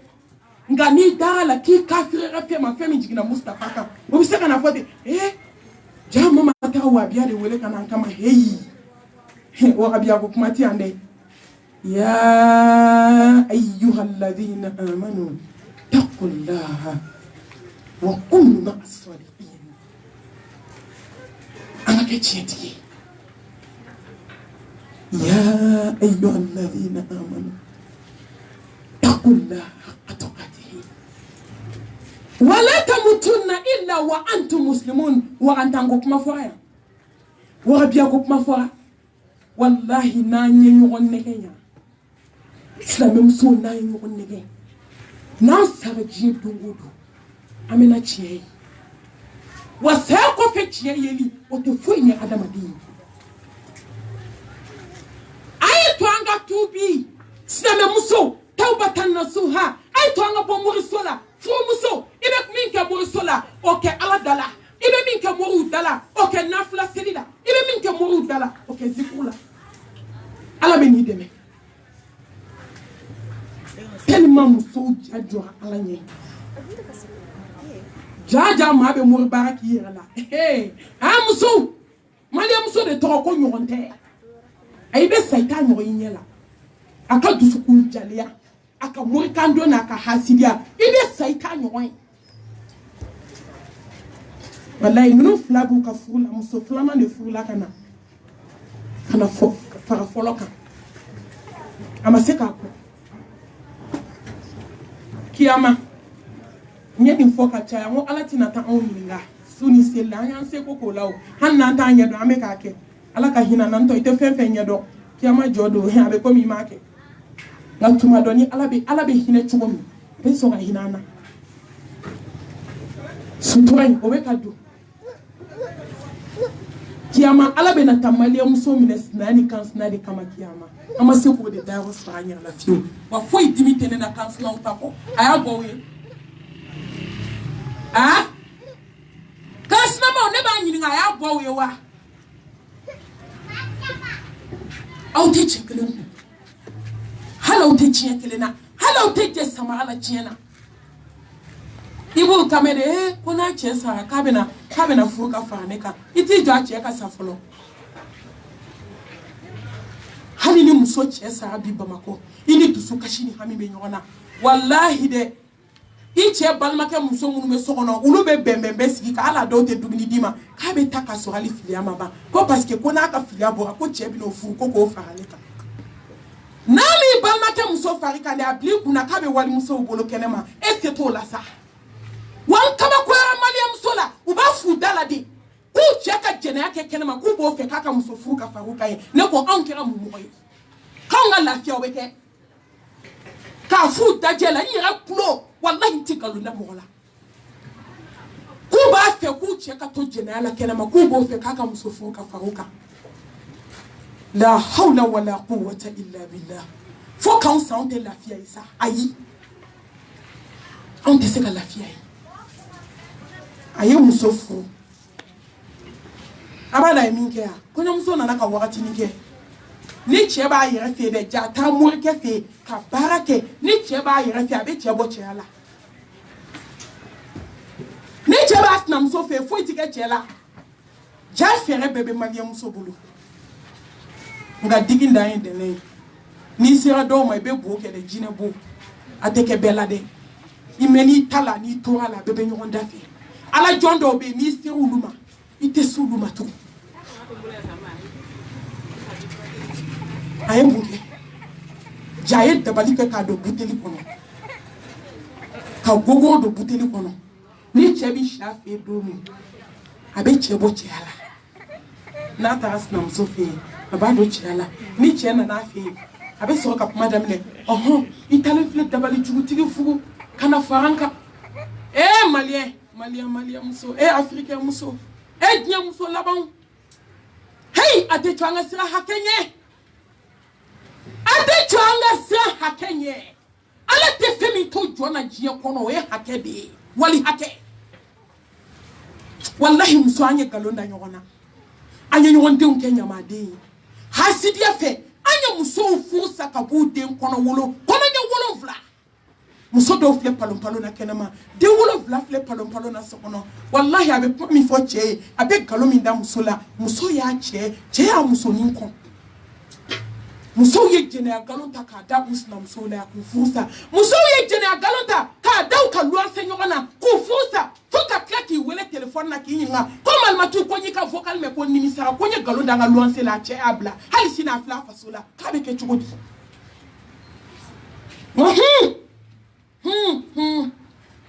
nka n'i dara la k'i kafirira fɛn ma fɛn min jiginna Mustafa kan o bɛ se ka na fɔ ten jaa mama taa wabiya de wele ka na an kama heyi wabiya ko kuma ti yan dɛ ya ayyuhalladhina amanu taqullaha wa kunu ma'as salihin an ka kɛ tiɲɛtigi ya ayyuhalladhina amanu taqullaha haqqa tuqatihi wala tamutunna illa wa antum muslimun wa antango kuma fora wa biya ko kuma fora wallahi na nye ɲɔgɔn nɛgɛ ya silamɛmuso na nye ɲɔgɔn nɛgɛ n'an sara diɲɛ don o don an bɛna tiɲɛ ye wa saya kɔfɛ tiɲɛ yeli o tɛ foyi ɲɛ adamaden ye a ye to an ka tuubi silamɛmuso tawbatan nasuha a ye to an ka bɔ moriso la furumuso i bɛ min kɛ moriso la o kɛ ala dala i bɛ min kɛ moriw dala o kɛ nafila seli la i bɛ min kɛ moriw dala o kɛ zikuru la ala bɛ n'i dɛmɛ tellement musow ja jɔra ala ɲɛ ja maa bɛ mori baara k'i yɛrɛ la musow maliyamuso de tɔgɔ ko ɲɔgɔn tɛ a i bɛ sa i t'a ɲɔgɔn i ɲɛ la a ka dusukun jaliya a ka morikan don n'a ka hasidiya i bɛ sa i t'a ɲɔgɔn ye wallahi minnu fila b'u ka furu la muso filanan de furula ka na fara fɔlɔ kan a ma se k'a kɔ kiyama n ye nin fɔ ka caya n ko ala tɛna taa anw ɲininka su ni seli la an y'an seko k'o la o hali n'an t'a ɲɛdɔn an bɛ k'a kɛ ala ka hinɛ n'an tɔ i tɛ fɛn fɛn ɲɛdɔn kiyama jɔ don a bɛ komi i m'a kɛ nka tuma dɔ ni ala bɛ hinɛ cogo min a bɛ sɔn ka hinɛ an na sutura in o bɛ ka don kiyama ala bɛ na taa maliyamuso minɛ sinaya ni kansina de kama kiyama an ma se k'o de da yɔrɔ sɔrɔ an yɛrɛ la fiyewu wa foyi dimi tɛ ne na kansinaw ta kɔ a y'a bɔ o ye kansinamaw ne b'a ɲininka a y'a bɔ o ye wa aw tɛ cɛ kelen kun hali aw tɛ tiɲɛ kelen na hali aw tɛ jɛ sama ala tiɲɛ na i b'o kamɛ de ko n'a cɛ sara k'a bɛna furu ka fara ne kan i t'i jɔ a cɛ ka sa fɔlɔ hali ni muso cɛ sara bi Bamakɔ i ni dusu kasi ni hami bɛ ɲɔgɔn na wallahi dɛ i cɛ balimakɛ muso minnu bɛ so kɔnɔ olu bɛ bɛnbɛn sigi ka ala dɔw tɛ dumuni d'i ma k'a bɛ taa ka sɔrɔ hali filiya ma ban ko parce que ko n'a ka filiya bɔra ko cɛ bɛn'o furu ko k'o fara ale kan n'a m'i balimakɛ muso fari kan dɛ a bila i kunna k'a bɛ walimusow bolo kɛnɛma e se t'o la sa wa n kabakoyara maliyamuso la u b'a f'u da la de k'u cɛ ka jɛnɛya kɛ kɛnɛma k'u b'o fɛ k'a ka muso furu ka fara u kan ye ne ko anw kɛra mun mɔgɔ ye k'anw ka lafiya o bɛ kɛ k'a f'u dajɛ la n yɛrɛ tulo wallahi n tɛ nkalon da mɔgɔ la k'u b'a fɛ k'u cɛ ka to jɛnɛya la kɛnɛma k'u b'o fɛ k'a ka muso furu ka fara u kan la hawla wala quwwata illa billah fo k'anw sa anw tɛ lafiya ye sa ayi anw tɛ se ka lafiya ye a ye muso furu a b'a la ye min kɛ yan kɔɲɔmuso nana ka wagatinin kɛ ni cɛ b'a yɛrɛ fɛ dɛ ja taa morikɛ fɛ ka baara kɛ ni cɛ b'a yɛrɛ fɛ a bɛ cɛ bɔ cɛya la ni cɛ b'a sinamuso fɛ foyi tɛ kɛ cɛ la ja fɛɛrɛ bɛɛ bɛ maliyamuso bolo nka digi dan ye dɛnɛ ye n'i sera dɔw ma i bɛ bo kɛ dɛ jinɛ bo a tɛ kɛ bɛɛ la dɛ i mɛn n'i ta la n'i tora la a bɛɛ bɛ ɲɔgɔn da fɛ ala jɔn dɔw bɛ yen n'i sera olu ma i tɛ se olu ma tugun a ye mun kɛ ja a ye dabali kɛ k'a don buteli kɔnɔ ka gogo don buteli kɔnɔ ni cɛ bi si a fɛ yen don min a bɛ cɛ bɔ cɛya la n'a taara sinamuso fɛ yen a b'a don cɛya la ni cɛ nana a fɛ yen a bɛ sɔrɔ ka kuma daminɛ ɔhɔn i talen filɛ dabali jugutigi fugu kana fara an kan maliyɛn muso africain muso diɲɛ muso labanw hey a tɛ to an ka sira hakɛ ɲɛ a tɛ to an ka sira hakɛ ɲɛ ala tɛ fɛn min to jɔn na diɲɛ kɔnɔ o ye hakɛ de ye wali hakɛ wallahi muso an ye nkalon da ɲɔgɔn na an ye ɲɔgɔn denw kɛ ɲamaden ye hasidiya fɛ an ye musow furu sa ka b'u den kɔnɔ wolo kɔnɔɲɛ 7 muso dɔw filɛ palon na kɛnɛma den 7 filɛ palon na so kɔnɔ wallahi a bɛ kuma min fɔ cɛ ye a bɛ nkalon min da muso la muso y'a cɛ y'a musonin kɔn musow ye jɛnɛya nkalon ta k'a da u sinamusow la k'u furu sa musow ye jɛnɛya nkalon ta k'a da u ka luwanse ɲɔgɔn na k'u furu sa fo ka tila k'i wele telefɔni na k'i ɲininka ko malimatu ko n y'i ka vocal mɛn ko nimisara ko n ye nkalon da n ka luwanse la a cɛ y'a bila hali sini a filɛ a faso la k'a bɛ kɛ cogo di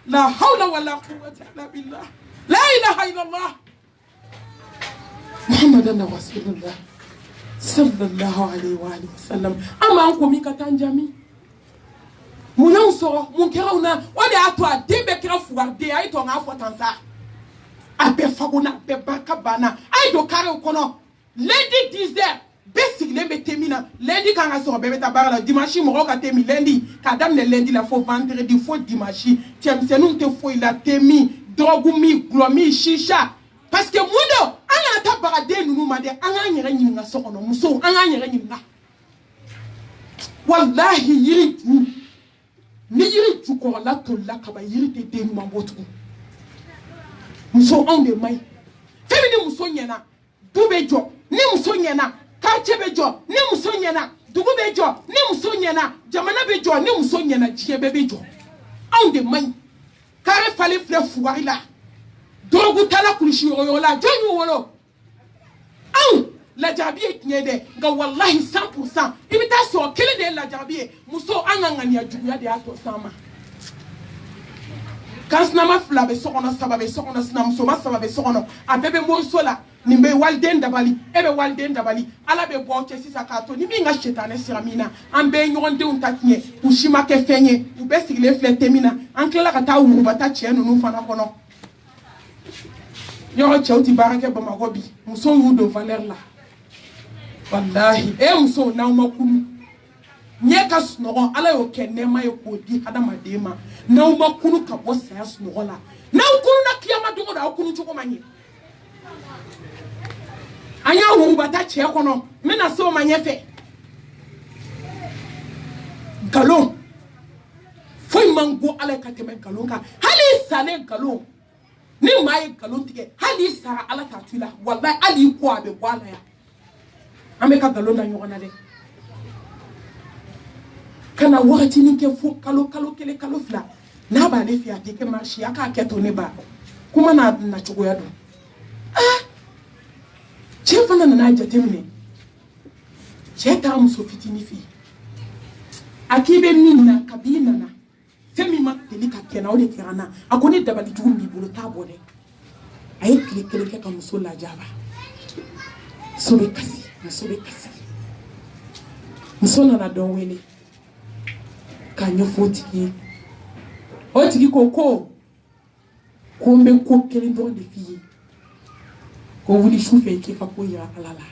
la hawla wala quwwata illa billah la ilaha illallah muhammadan rasulullah sallallahu alaihi wa sallam ama an ko min ka tan jami mun y'anw sɔrɔ mun kɛra u na o de y'a to a den bɛɛ kɛra fugariden a ye to n k'a fɔ tan sa a bɛɛ fagona a bɛɛ barika banna a ye don karew kɔnɔ lundi 10 heures bɛɛ sigilen bɛ thé min na lundi kan ka sɔrɔ bɛɛ bɛ taa baara la dimanche mɔgɔw ka thé min lundi k'a daminɛ lundi la fo vendredi fo dimanche cɛmisɛnninw tɛ foyi la thé min drogue min gulɔ min shisha parce que mun do an kana taa bagaden ninnu ma dɛ an k'an yɛrɛ ɲininka so kɔnɔ musow an k'an yɛrɛ ɲininka wallahi yiri ju ni yiri ju kɔrɔla tolila kaban yiri tɛ den ɲuman bɔ tugun muso anw de man ɲi fɛn min ni muso ɲɛna du bɛ jɔ ni muso ɲɛna quartier bɛ jɔ ni muso ɲɛna dugu bɛ jɔ ni muso ɲɛna jamana bɛ jɔ ni muso ɲɛna diɲɛ bɛɛ bɛ jɔ anw de man ɲi kare falen filɛ fugari la dɔrɔgu tala kulusi yɔrɔ la jɔn y'u wolo anw lajarabi ye tiɲɛ dɛ nka wallahi 100% i bɛ taa sɔrɔ kelen de ye lajarabi ye muso an ka ŋaniya juguya de y'a tɔ s'an ma kan sinama 2 bɛ so kɔnɔ 3 bɛ so kɔnɔ sinamusoma 3 bɛ so kɔnɔ a bɛɛ bɛ moriso la nin bɛ waliden dabali e bɛ waliden dabali ala bɛ bɔ cɛ sisan k'a to ni min ka setanɛ sira min na an bɛɛ ɲɔgɔn denw ta tiɲɛ u si ma kɛ fɛn ye u bɛɛ sigilen filɛ tɛ min na an tilala ka taa wurubata cɛ ninnu fana kɔnɔ yɔrɔ cɛw tɛ baara kɛ bamakɔ bi musow y'u don valeur la wallahi musow n'aw ma kunu ɲɛ ka sunɔgɔ ala y'o kɛ nɛɛma ye k'o di hadamaden ma n'aw ma kunu ka bɔ saya sunɔgɔ la n'aw kununa kiyama don o don aw kunu cogo ma ɲɛ an y'a wurubata cɛ kɔnɔ n bɛna se o ma ɲɛfɛ nkalon foyi man go ala ka tɛmɛ nkalon kan hali i salen nkalon ni maa ye nkalon tigɛ hali i sara ala t'a to i la wallahi hali i kɔ a bɛ bɔ a la yan an bɛ ka nkalon da ɲɔgɔn na dɛ kana wagatinin kɛ fo kalo 1 kalo 2 n'a b'ale fɛ a tɛ kɛ marché a k'a kɛ to ne ba kuma n'a nacogoya don cɛ fana nana jateminɛ cɛ taara muso fitinin fɛ a k'i bɛ min na kabi nana fɛn min ma deli ka kɛ na o de kɛra n na a ko ne dabali jugu b'i bolo t'a bɔ dɛ a ye tile 1 kɛ ka muso lajaba muso bɛ kasi muso nana dɔ wele k'a ɲɛfɔ o tigi ye o tigi ko n bɛ ko kelen dɔrɔn de f'i ye ko wuli su fɛ i k'i ka ko yira ala la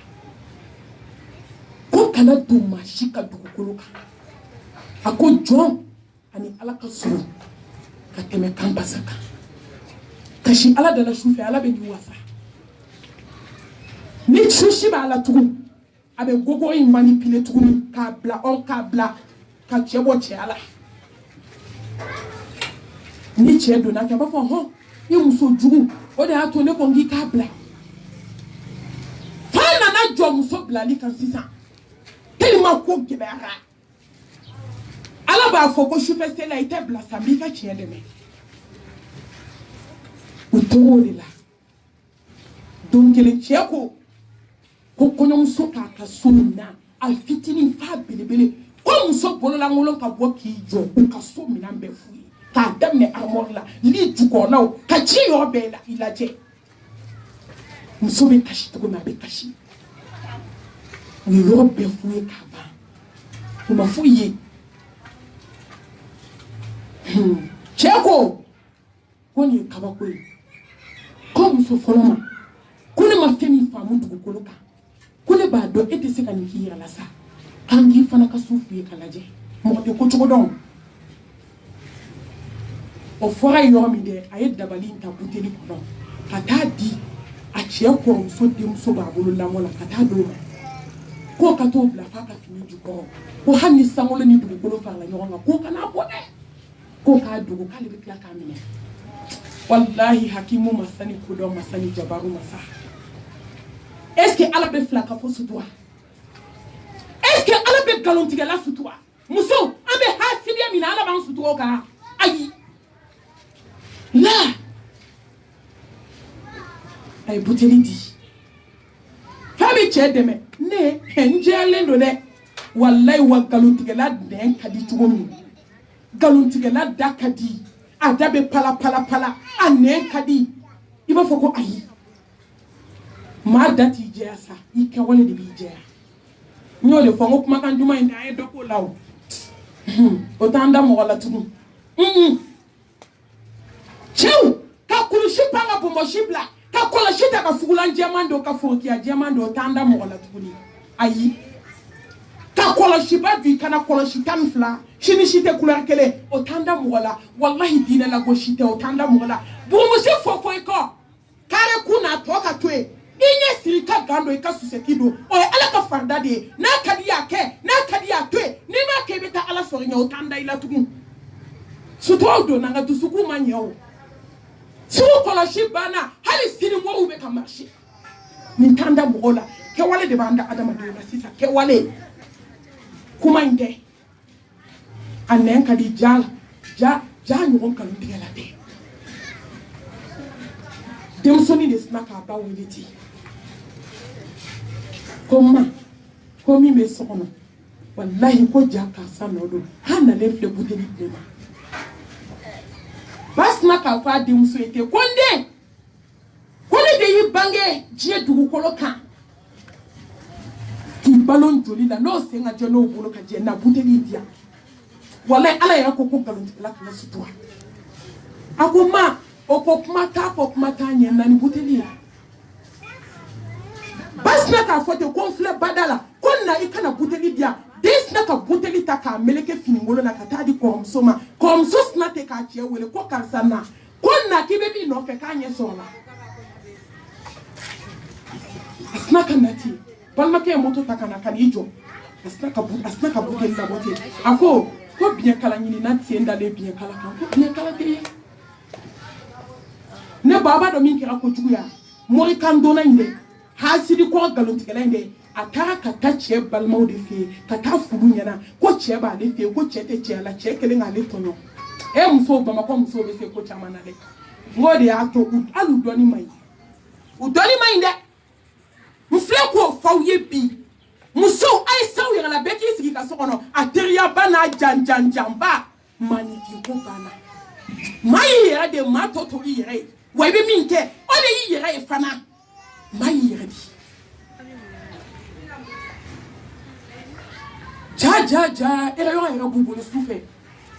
ko kana don maa si ka dugukolo kan a ko jɔn ani ala ka surun ka tɛmɛ kan basa kan kasi ala dala su fɛ ala bɛ nin wasa ni su si b'a la tugun a bɛ gogo in manipule tuguni k'a bila ka cɛ bɔ cɛya la ni cɛ donna kɛ a b'a fɔ hɔn i muso jugu o de y'a to ne ko n k'i k'a bila fa nana jɔ muso bilali kan sisan tellement ko gɛlɛyara ala b'a fɔ ko sufɛ sela i tɛ bila sa n b'i ka tiɲɛ dɛmɛ u tor'o de la don kelen cɛ ko ko kɔɲɔmuso k'a ka so mina a fitinin fa belebele ko muso bololankolon ka bɔ k'i jɔ u ka so minan bɛɛ f'u ye k'a daminɛ armoire la li jukɔrɔlaw ka ci yɔrɔ bɛɛ la i lajɛ muso bɛ kasi cogo min a bɛ kasi u ye yɔrɔ bɛɛ f'u ye k'a ban u ma f'u ye cɛ ko nin ye kabako ye ko muso fɔlɔ ma ko ne ma fɛn min faamu dugukolo kan ko ne b'a dɔn e tɛ se ka nin k'i yɛrɛ la sa k'an k'i fana ka so f'u ye ka lajɛ mɔgɔ tɛ ko cogo dɔn o fɔra ye yɔrɔ min dɛ a ye dabali in ta buteli kɔnɔ ka taa di a cɛ kɔrɔmuso denmuso b'a bolo lamɔ la ka taa d'o ma k'o ka t'o bila f'a ka fini jukɔrɔ ko hali ni sankolo ni dugukolo farala ɲɔgɔn kan k'o kana bɔ dɛ k'o k'a dogo k'ale bɛ tila k'a minɛ wallahi hakimu masa ni kodɔn masa ni jabaru masa est-ce que ala bɛ fila ka fɔ sutura est-ce que ala bɛ nkalontigɛla sutura muso an bɛ hasidiya min na ala b'an sutura o kan ayi la a ye buteli di fɛn bɛ cɛ dɛmɛ ne n jɛlen don dɛ wallahi wa nkalontigɛla nɛn ka di cogo min nkalontigɛla da ka di a da bɛ pala pala pala a nɛn ka di i b'a fɔ ko ayi maa da t'i jɛya sa i kɛwale de b'i jɛya n y'o de fɔ n ko kumakan duman in de an ye dɔ k'o la o t'an da mɔgɔ la tugun cɛw ka kulusi pan ka bɔnbɔsi bila ka kɔlɔsi ta ka fugulan jɛman don ka forokiya jɛman don o t'an da mɔgɔ la tuguni ayi ka kɔlɔsi ba don i kana kɔlɔsi 12 sini si tɛ couleur kelen o t'an da mɔgɔ la wallahi diinɛ la gosi tɛ o t'an da mɔgɔ la burumusi fɔ i kɔ kare kun n'a tɔ ka to yen i ɲɛ siri ka gan don i ka susɛti don o ye ala ka farida de ye n'a ka di y'a kɛ n'a ka di y'a to yen n'i m'a kɛ i bɛ taa ala sɔrɔ ɲɛ o t'an da i la tugun suturaw donna nka dusukun ma ɲɛ o sugu kɔlɔsi banna hali sini mɔgɔw bɛ ka marché nin t'an da mɔgɔw la kɛwale de b'an da adamadenw la sisan kɛwale kuma in tɛ a nɛn ka di ja ɲɔgɔn nkalontigɛ la tɛ denmusonin de sina k'a ba wele ten ko ma ko min bɛ so kɔnɔ wallahi ko ja karisa nɔ don hali nalen filɛ buteli tile ma ba sina k'a fɔ a denmuso ye ten ko n den ko ne de y'i bange diɲɛ dugukolo kan k'i balo joli la n'o sen ka jɛ n'o bolo ka jɛ na buteli di yan wallahi ala yɛrɛ ko nkalontigɛla kana sutura a ko ma o ko kuma t'a fɔ kuma t'a ɲɛ na ni buteli ye ba sina k'a fɔ ten ko n filɛ bada la ko na i kana buteli di yan den sina ka buteli ta k'a meleke finingolo la ka taa di kɔrɔmuso ma kɔrɔmuso sina ten k'a cɛ wele ko karisa na ko na k'i bɛ min nɔfɛ k'a ɲɛ sɔrɔ la a sina ka na ten balimakɛ ye moto ta ka na ka n'i jɔ a sina ka buteli labɔ ten a ko biyɛnkala ɲini na sen dalen biyɛnkala kan ko biyɛnkala tɛ ye ne baba dɔ min kɛra kojuguya morikan donna in dɛ hasidi kɔ nkalontigɛla in dɛ a taara ka taa cɛ balimaw de fɛ yen ka taa furu ɲɛna ko cɛ b'ale fɛ yen ko cɛ tɛ cɛ la cɛ kelen k'ale tɔɲɔ musow bamakɔ musow bɛ se ko caman na dɛ n k'o de y'a to hali u dɔnni ma ɲi u dɔnni ma ɲi dɛ n filɛ k'o f'aw ye bi musow a ye s'aw yɛrɛ la bɛɛ k'i sigi ka so kɔnɔ a teriyaba n'a janjanjanba maanifin ko banna maa y'i yɛrɛ de maa tɔ to i yɛrɛ ye wa i bɛ min kɛ o de y'i yɛrɛ ye fana maa y'i yɛrɛ di ja erreur yɛrɛ b'u bolo su fɛ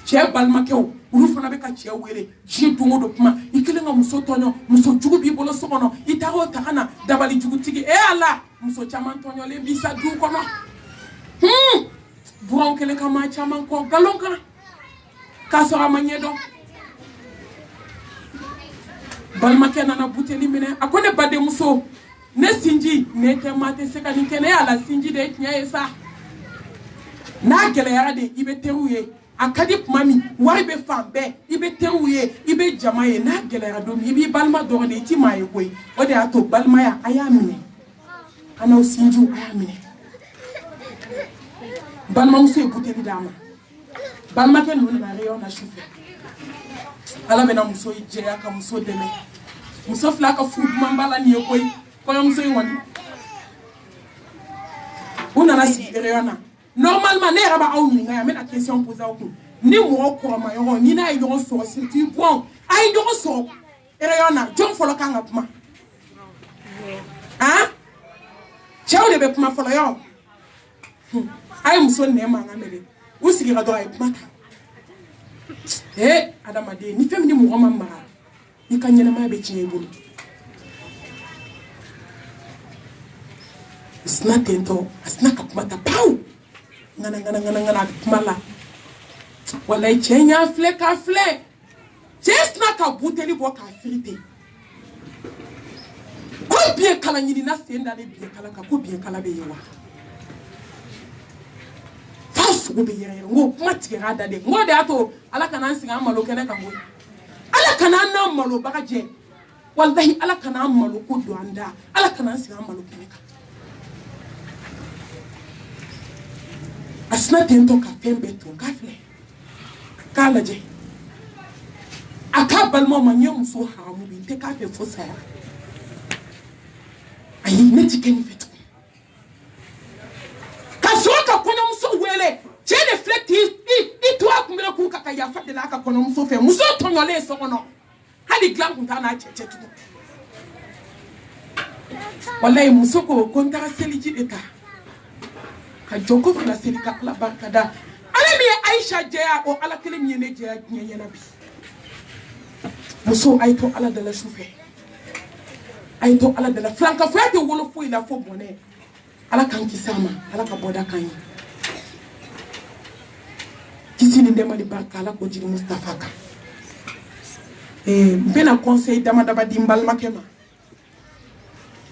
cɛ balimakɛw olu fana bɛ ka cɛ wele diɲɛ don o don kuma i kelen ka muso tɔɲɔ muso jugu b'i bolo so kɔnɔ i taara o ta ka na dabali jugutigi ala muso caman tɔɲɔlen b'i sa du kɔnɔ buranw kelen ka maa caman kɔ nkalon kan k'a sɔrɔ a ma ɲɛdɔn balimakɛ nana buteli minɛ a ko ne badenmuso ne sinji ne tɛ maa tɛ se ka nin kɛ ne y'a la sinji de ye tiɲɛ ye sa n'a gɛlɛyara de i bɛ teriw ye a ka di tuma min wari bɛ fan bɛɛ i bɛ teriw ye i bɛ jama ye n'a gɛlɛyara don min i b'i balima dɔrɔn de i ti maa ye koyi o de y'a to balimaya a y'a minɛ a n'aw sinjiw a y'a minɛ balimamuso ye buteli d'a ma balimakɛ ninnu nana réunion na su fɛ ala bɛna muso jɛya ka muso dɛmɛ muso fila ka furu duman b'a la nin ye koyi kɔɲɔmuso in kɔni On a la situation. Normalement, ne raba aw ni nga mais la question posée au coup. Ni mo ko ma yo ni na yo so c'est tu bon. Ay yo so. Eriona, John folo kanga kuma. Hein? Chao lebe kuma folo yo. Ay muso ne ma ngamele. Usigira do ay kuma. Eh, adama de ni fem ni mo ma ma. Ni kanyele ma be chiengulu. Sna tento, asna kapmata pau. Ngana kumala. Wala chenya fle ka fle. Chesna ka buteli bo ka frite. Ko bien kala nyini na senda le bien kala ka ko bien kala be yewa. Fas go be yere ngo mati rada de. Ngo de ato ala kana nsinga malo kene ka ngo. Ala kana na malo baka je. Wallahi ala kana malo ko do anda. Ala kana nsinga malo kene ka. Asna tento ka fembe to ka fle. Kala je. Aka balmo manyom so haramu bi te ka fe fosa. Ayi ne tikeni fetu. Ka so ka kono muso wele. Je reflect i to akumira ku ka ya fa de la ka kono muso fe. Muso tonyole so kono. Hali glam kunta na cheche tu. Wallahi muso ko konta seliji eta. Ka joko fula selika la barkada. Ale mi Aisha jeya o ala kele mi ne jeya nyenya bi. Muso aito ala de la choufe. Aito ala de la flanka fete wolo fo ila fo bonne. Ala kan kisama, ala ka boda kan. Kisi ni ndema di barka ala ko jiri Mustafa ka. Mpena conseil dama daba dimbal makema.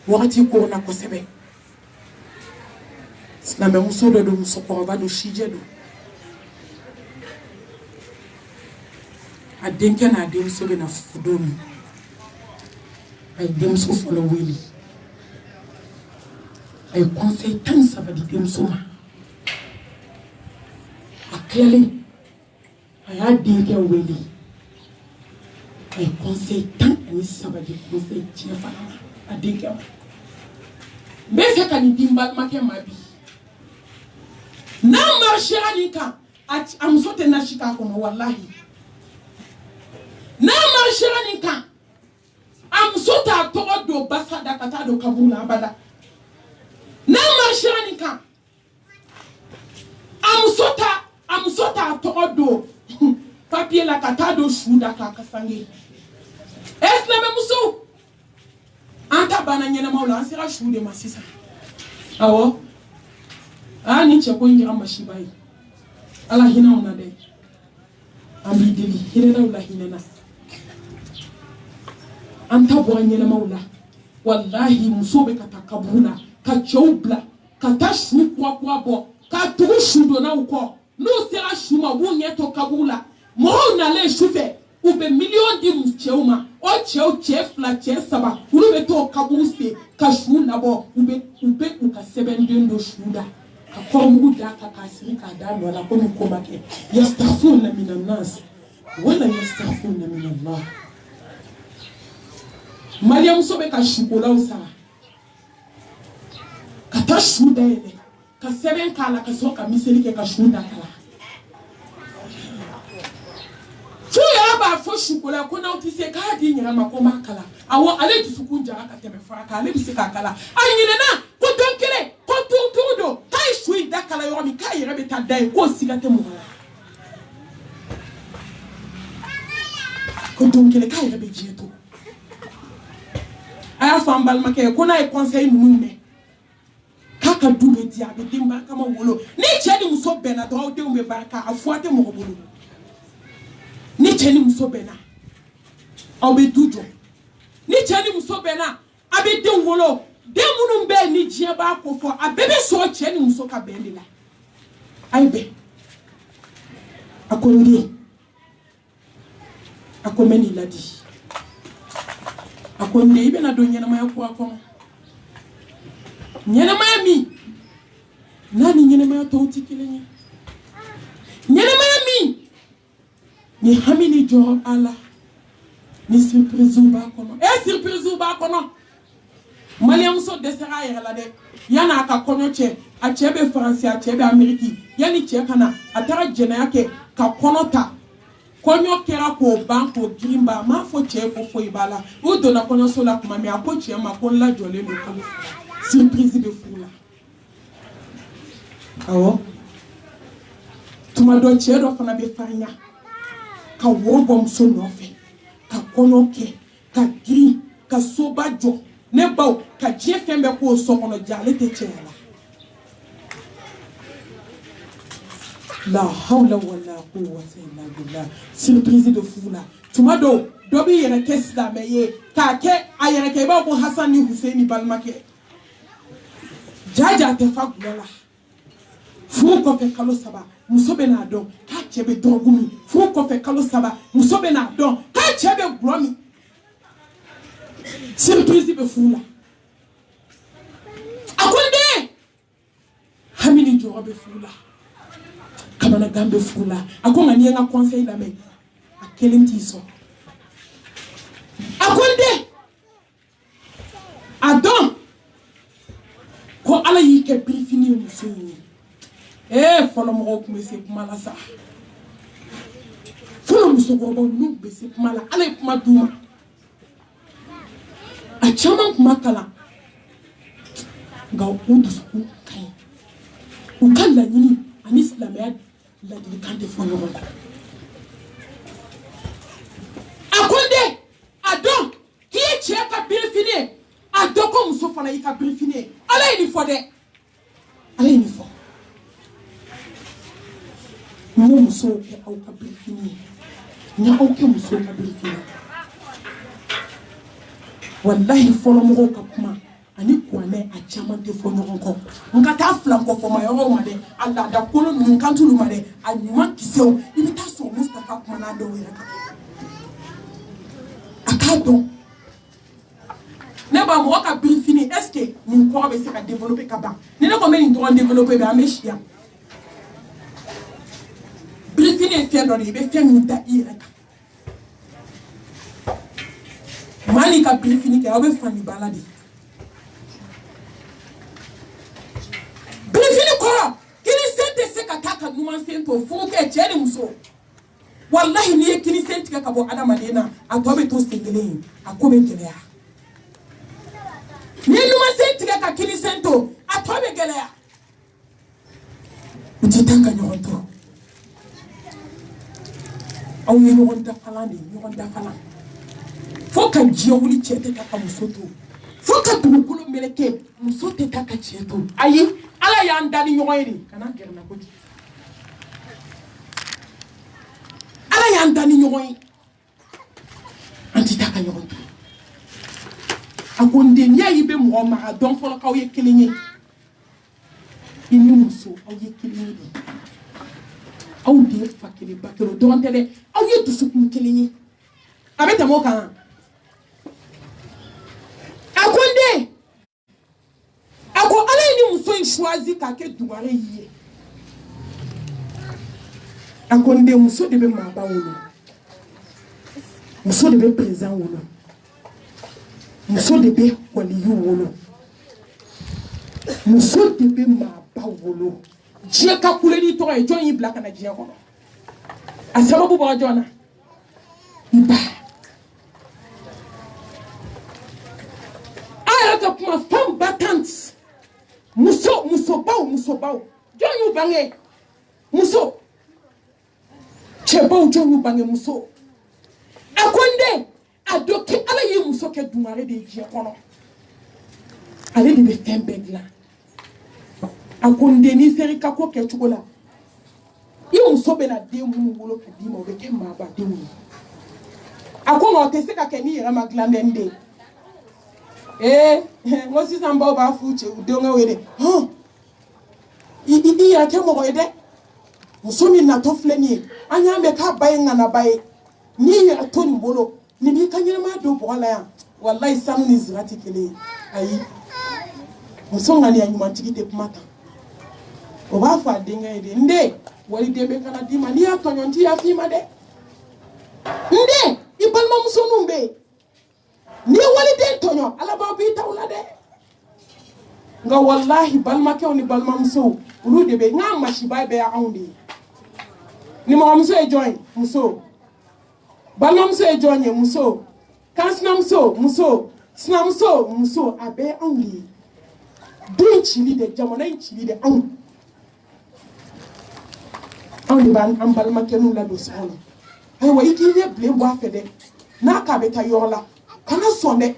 Wakati ko na ko sebe. Na me muso do muso ko ba do shije do. Adenke na adem so be na fudomi. Ay dem so folo wili. Ay conseil tan sabadi dem so ma. Akele. Ay adenke wili. Ay conseil tan ani sabadi conseil chefa adenke. Mbese kan dimbal make mabi. Na marche anika amsote na shika kono wallahi. Na marche anika amsota todo basada kata do kabula abada. Na marche anika amsota todo papier la kata do shuda kakasange. Esna me muso anta bana nyena maula ansira shude masisa. Awo ani cheko ingira mashibai ala hina una de ambi deli hina la hina na anta bo anyela maula wallahi musobe katakabuna ka chobla ka tashu kwa bo ka tushu do na uko no sera shuma wonye to kabula mo na le shufe ube million di mcheuma o chef la saba ube to kabuse ka shu na bo ube uka 7 do shuda Kakomu daka kasirika dano wala komu komake yastaghfiruna minan nas wala yastaghfiruna min Allah. Mariam sobe ka shukola usara kata shuda ele ka seben kala ka soka miselike ka shuda kala fu ya ba fo shukola ko na utise ka di nyira makoma kala awo ale tusukunja aka tebe fa ka ale bisika kala anyine na ko donkere ko tudo kai shui dakala yo mi kai rebe ta dai ko sigate mo ko donkere kai rebe jeto aya fa mbal make ko na e conseil nunne kaka dube dia be dimba kama wolo ni cheni muso bena do de umbe baraka afuate mo bolo ni cheni muso bena obe dujo ni cheni muso bena abe de wolo de munu be ni jie ba ko fo abebe so cheni muso ka bende la aibe akondi akomeni ladi akonde ibe na do nyana maya ko akon nyana maya mi nani nyana maya to tikilenye nyana maya mi ni hamini jo ala ni surprise ba kono surprise ba kono Malien so desera yɛrɛ la dɛ yana ka kɔɲɔ cɛ a cɛ bɛ faransi a cɛ bɛ ameriki yani cɛ kana a taara jɛnɛya kɛ ka kɔnɔ ta kɔɲɔ kɛra k'o ban k'o girin ba m'a fɔ cɛ ko foyi b'a la o donna kɔɲɔso la tuma min a ko cɛ ma ko n lajɔlen don kalo surprise bɛ furu la awɔ tuma dɔ cɛ dɔ fana bɛ farinya ka woro bɔ muso nɔfɛ ka kɔɲɔ kɛ ka girin ka soba jɔ ne baw ka diɲɛ fɛn bɛɛ k'o so kɔnɔ ja ale tɛ cɛya la hawla wala quwwata illa billah surprise de furu la tuma dɔw dɔ bɛ yɛrɛ kɛ silamɛ ye k'a kɛ a yɛrɛ kɛ i b'a fɔ ko Hasan ni Husaini balimakɛ jaja tɛ fa gulɔ la furu kɔfɛ kalo 3 muso bɛ n'a dɔn k'a cɛ bɛ dɔrɔgu min furu kɔfɛ kalo 3 muso bɛ n'a dɔn k'a cɛ bɛ gulɔ min surprise bɛ furu la a ko den hami ni jɔyɔrɔ bɛ furu la kamanagan bɛ furu la a ko nka n'i ye n ka conseil lamɛn a kelen t'i sɔrɔ a ko den a dɔn ko ala y'i kɛ birifini ye muso in ye fɔlɔ mɔgɔw tun bɛ se kuma la sa fɔlɔ musokɔrɔbaw n'u bɛ se kuma la ala ye kuma d'u ma a caman kuma kalan nka u dusukun ka ɲi u ka laɲini ani silamɛya ladilikan tɛ fɔ ɲɔgɔn kɔ a ko n den a dɔn k'i ye cɛ ka birifini ye a dɔn ko muso fana y'i ka birifini ye ala ye nin fɔ dɛ ala ye nin fɔ n ye musow kɛ aw ka birifini ye n ye aw kɛ musow ka birifini ye wallahi fɔlɔ mɔgɔw ka kuma ani kuranɛ a caman tɛ fɔ ɲɔgɔn kɔ n ka taa filankɔfɔma yɔrɔw ma dɛ a laada kolo ninnu kan t'olu ma dɛ a ɲuman kisɛw i bɛ taa sɔrɔ Mustafa kuma n'a dɔw yɛrɛ kan a k'a dɔn ne ba mɔgɔ ka birifini est-ce que nin kɔrɔ bɛ se ka développer ka ban ni ne ko n bɛ nin dɔrɔn développer bɛ an bɛ si yan birifini ye fɛn dɔ de ye i bɛ fɛn min da i yɛrɛ kan maa n'i ka birifini kɛ aw bɛ fani bala de birifini kɔrɔ kinisɛn tɛ se ka taa ka ɲumansen to furu kɛ cɛ ni muso wallahi n'i ye kinisɛn tigɛ ka bɔ adamaden na a tɔ bɛ to sen kelen ye a ko bɛ gɛlɛya n'i ye ɲumansen tigɛ ka kinisɛn to a tɔ bɛ gɛlɛya u tɛ taa ka ɲɔgɔn tɔɔrɔ aw ye ɲɔgɔn dafalan de ye ɲɔgɔn dafalan fo ka diɲɛ wuli cɛ tɛ taa ka muso to fo ka dugukolo meleke muso tɛ taa ka cɛ to ayi ala y'an da ni ɲɔgɔn ye de kana gɛrɛ na kojugu ala y'an da ni ɲɔgɔn ye an tɛ taa ka ɲɔgɔn to a ko n den n'i y'a ye i bɛ mɔgɔ mara dɔn fɔlɔ k'aw ye kelen ye i ni muso aw ye kelen ye de aw de ye fa kelen ba kelen o dɔrɔn tɛ dɛ aw ye dusukun kelen ye a bɛ tɛmɛ o kan a ko n den a ko ala ye ni muso in choisi k'a kɛ dugare y'i ye a ko n den muso de bɛ maaba wolo muso de bɛ président wolo muso de bɛ waliyu wolo muso de bɛ maaba wolo diɲɛ ka kule ni tɔgɔ ye jɔn y'i bila ka na diɲɛ kɔnɔ a sababu bɔra jɔn na i ba a yɛrɛ ka kuma femme battante musobaw jɔn y'u bange muso cɛbaw jɔn y'u bange muso a ko n den a dɔn kɛ ala ye muso kɛ dungare de ye diɲɛ kɔnɔ ale de bɛ fɛn bɛɛ dilan a ko n den n'i sera i ka ko kɛcogo la i muso bɛna den minnu wolo ka d'i ma o bɛ kɛ maabadenw ye a ko nka o tɛ se ka kɛ n'i yɛrɛ ma dilan dɛ n den n ko sisan baw b'a f'u cɛ u denkɛw ye dɛ i yɛrɛ kɛ mɔgɔ ye dɛ muso min natɔ filɛ nin ye an y'a mɛn k'a ba ye ŋanaba ye n'i yɛrɛ to nin bolo nin b'i ka ɲɛnamaya don bɔgɔ la yan walayi sanu ni zira tɛ kelen ye ayi muso ŋaniya ɲumantigi tɛ kuma tan o b'a fɔ a denkɛ ye de n den waliden bɛ kana d'i ma n'i y'a tɔɲɔ n t'i yafa i ma dɛ n den i balimamusoninw bɛ yen n'i ye waliden tɔɲɔ ala b'aw b'i taw la dɛ nga wallahi balma ke oni balma muso ulu de be nga mashi bai be aundi ni mo muso e join muso balma muso e join muso kansna muso sna muso abe aundi din chili de jamana chili de aundi ban am balma ke nu la do sala ay wa ikine ble wa fede na ka beta yola kana sonde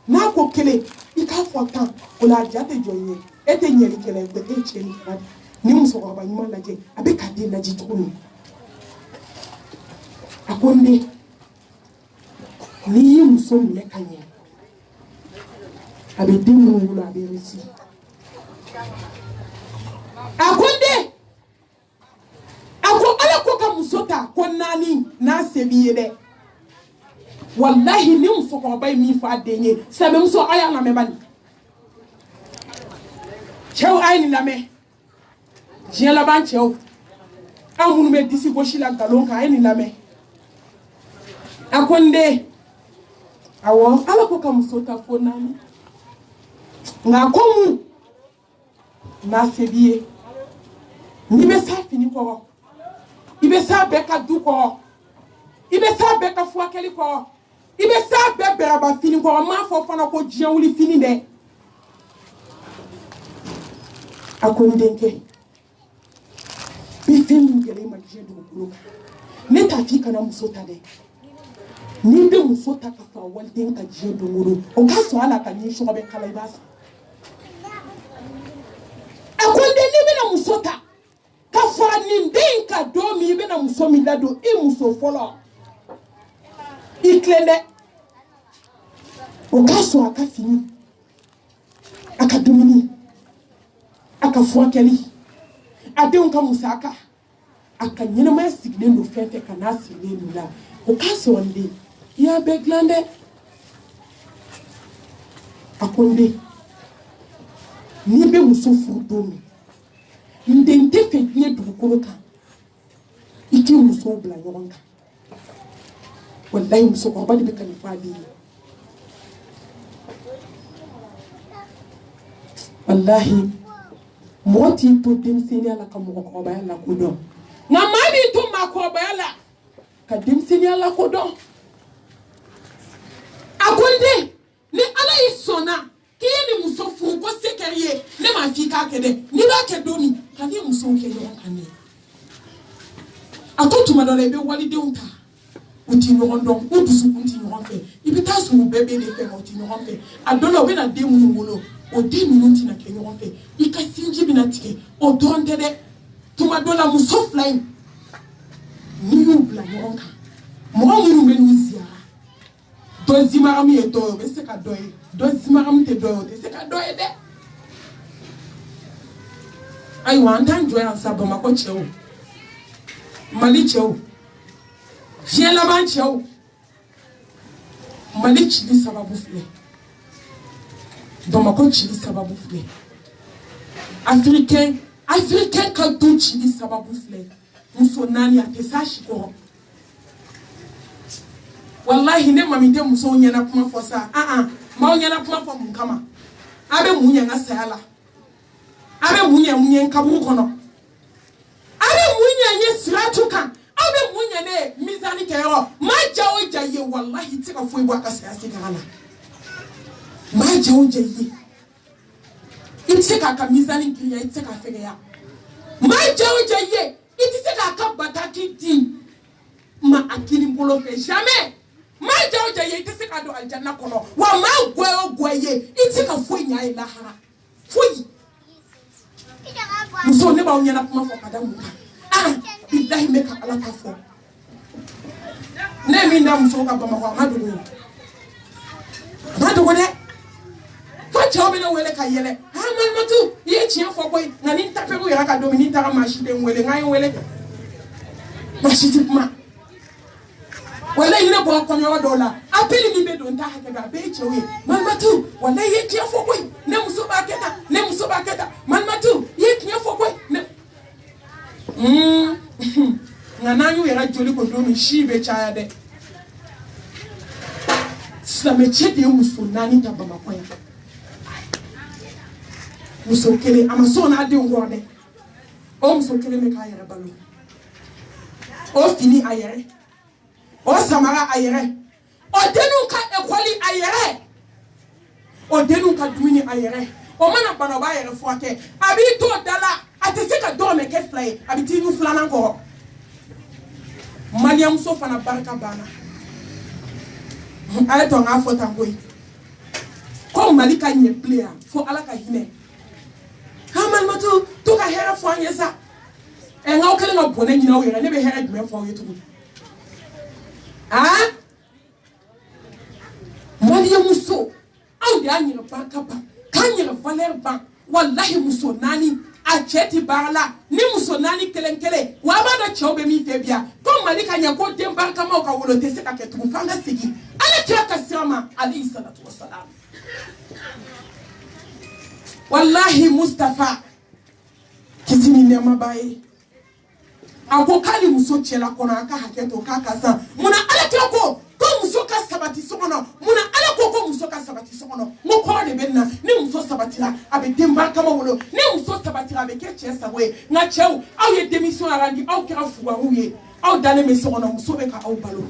na ko kele ika fotan ola jate joye ete nyeri kele be e cheni radi ni muso ko ba nyuma laje abe ka de laji tukuni akonde ni muso mle kanye abe dimu ngula abe resi akonde ako ala ko ka musota ko nani na sebiye de wallahi ni muso ko bay mi fa denye sabe muso aya na me bani chew ay ni na me je la ban chew amunu me disi ko shila galon ka ay ni na me akonde awo ala ko ka muso ta fo nani nga ko mu na sebiye ni be sa fini ko ibe sa be ka du ko ibe sa be ka fo akeli ko ibe sa be beraba fini ko ma fo fana ko jian wuli fini de akondenke bi fini gele ma jian do ko ne ta fi kana musota de ni be musota ka fa walden ka jian do ngoro o ka so ala ka ni so be kala ibasa akonde ni be na musota ka fa ni den ka do mi be na musomi lado e muso folo iklende o kaso aka fini aka domini aka fuakeli ade on ka musaka aka nyina ma sigide no fete kana sigide no la o kaso onde ya beglande akonde ni be muso fu domi ndente fe nie dukuro ka iki muso bla yonka wallahi muso ko badi be kan fadi wallahi moti to dim seni ala ka mo ko ba ala ko do na mami to ma ko ba ala ka dim seni ala ko do akonde ni ala isona kini muso fu ko sekeriye ne ma fi ka kede ni ba ke do ni ka ni muso ke yo kan ni atotu ma do le be wali de unta uti nyondo udusu kunti nyombe ibita su bebe de fe uti nyombe adolo we na de mu wolo o de minute na ke nyombe ikasinji binatike o donde de tuma dola muso flying ni ubla nyonka mo mu menuzia dozi marami e do be se ka doye dozi marami te do de se ka doye de ai wan tan joya sabo mako chewo mali chewo J'ai la manchou. Mali chili sababu fle. Domako chili sababu fle. Africain kanto chili sababu fle. Muso nani atesa shiko. Wallahi ne mamite muso nyana kuma fosa. Ma nyana kuma fo mukama. Abe munya ngasala. Abe munya nkabu kono. Abe munya nye siratuka. Abe munya ne mizani kero ma jawo jaye wallahi tika foi bwa ka siasa kana ma jawo jaye itika ka mizani kiya itika fege ya ma jawo jaye itika ka bataki di ma akini mbolo fe jamais ma jawo jaye itika do aljanna kono wa ma gwe itika foi nya ila hara foi muso ne ba onya na kuma fo kada mu billahi meka ala ka fo ne mi ndam so ka ba ma madugo de fa chawo be no wele ka yele ha man matu ye chien fo boy na ni tape ko ya ka do mi ta ma shi de wele ngai wele ma shi ti ma wala ina bo ko nyawa dola apeli ni be do nta ha ka be chewe man matu wala ye chien fo boy ne muso ba keta man matu ye chien fo boy ne ngana yu era joli ko do mi shibe chaya de sa me chede muso nani ta bama ko ya muso kelen ama so na denw kɔ dɛ o muso kelen bɛ k'a yɛrɛ balo o fini a yɛrɛ o samara a yɛrɛ o denninw ka ekɔli a yɛrɛ o denninw ka dumuni a yɛrɛ o mana bana o b'a yɛrɛ furakɛ a b'i to da la a tɛ se ka dɔrɔmɛ kɛ fila ye a bɛ t'i nu filanan kɔrɔ maliyamuso fana barika banna a ye to n k'a fɔ tan koyi ko Mali ka ɲɛ bilen yan fo Ala ka hinɛ Malimatu to ka hɛrɛ fɔ an ye sa n'aw kɛlen ka bɔnɛ ɲini aw yɛrɛ ne bɛ hɛrɛ jumɛn fɔ aw ye tuguni Maliyamuso aw de y'a yɛrɛ barika ban k'an yɛrɛ valeur ban walahi muso naani a cɛ ti baara la ni muso naani kelen kelen wa a b'a dɔn cɛw bɛ min fɛ bi yan ko Mali ka ɲɛ ko den barikamaw ka wolo tɛ se ka kɛ tugun f'an ka segin Ala kira ka sira ma alayhi salatu wa salam wallahi Mustafa kisi ni nɛɛma b'a ye a ko k'ale muso cɛla kɔnɔ a ka hakɛ to k'a ka san munna Ala kira ko muso ka sabati so kɔnɔ munna Ala ko muso ka sabati so kɔnɔ n ko kɔrɔ de bɛ na ni muso sabatira a bɛ den barikama wolo ni muso sabatira a bɛ kɛ cɛ sago ye nka cɛw aw ye démission arandi aw kɛra fugaruw ye aw dalen bɛ so kɔnɔ muso bɛ ka aw balo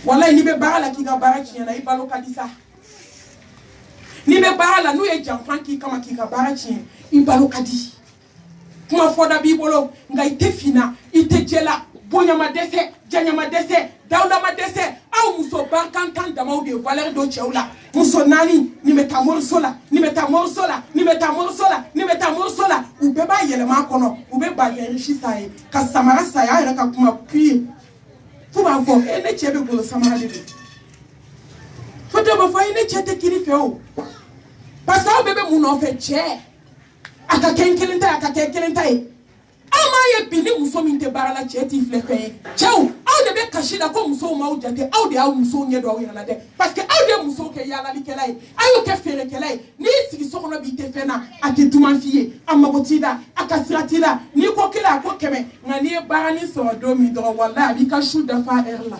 walayi n'i bɛ baara la k'i ka baara tiɲɛ na i balo ka di sa n'i bɛ baara la n'u ye janfan k'i kama k'i ka baara tiɲɛ i balo ka di kuma fɔda b'i bolo nka i tɛ finna i tɛ jɛla bonya ma dɛsɛ janya ma dɛsɛ dawuda ma dɛsɛ aw muso barkantan damaw de valeur do cɛw la muso naani ni bɛ taa moriso la ni bɛ taa moriso la ni bɛ taa moriso la ni bɛ taa moriso la u bɛɛ b'a yɛlɛma a kɔnɔ u bɛ bagɛrisi sa ye ka samara sa ye a yɛrɛ ka kuma puye fo b'a fɔ ne cɛ bɛ golo samara de don fo dɔ b'a fɔ ne cɛ tɛ kiri fɛ o parce que aw bɛɛ bɛ mun nɔfɛ cɛ a ka kɛ n kelen ta ye a ka kɛ n kelen ta ye aw m'a ye bi ni muso min tɛ baara la cɛ t'i filɛ fɛn ye cɛw aw de bɛ kasi la ko musow m'aw jate aw de y'aw musow ɲɛ don aw yɛrɛ la dɛ parce que aw de ye musow kɛ yaalalikɛla ye a y'o kɛ feerekɛla ye n'i y'i sigi so kɔnɔ bi i tɛ fɛn na a tɛ duman f'i ye a mago t'i la a ka sira t'i la n'i ko kelen a ko kɛmɛ nka n'i ye baaranin sɔrɔ don min dɔrɔn walayi a b'i ka su dafa heure la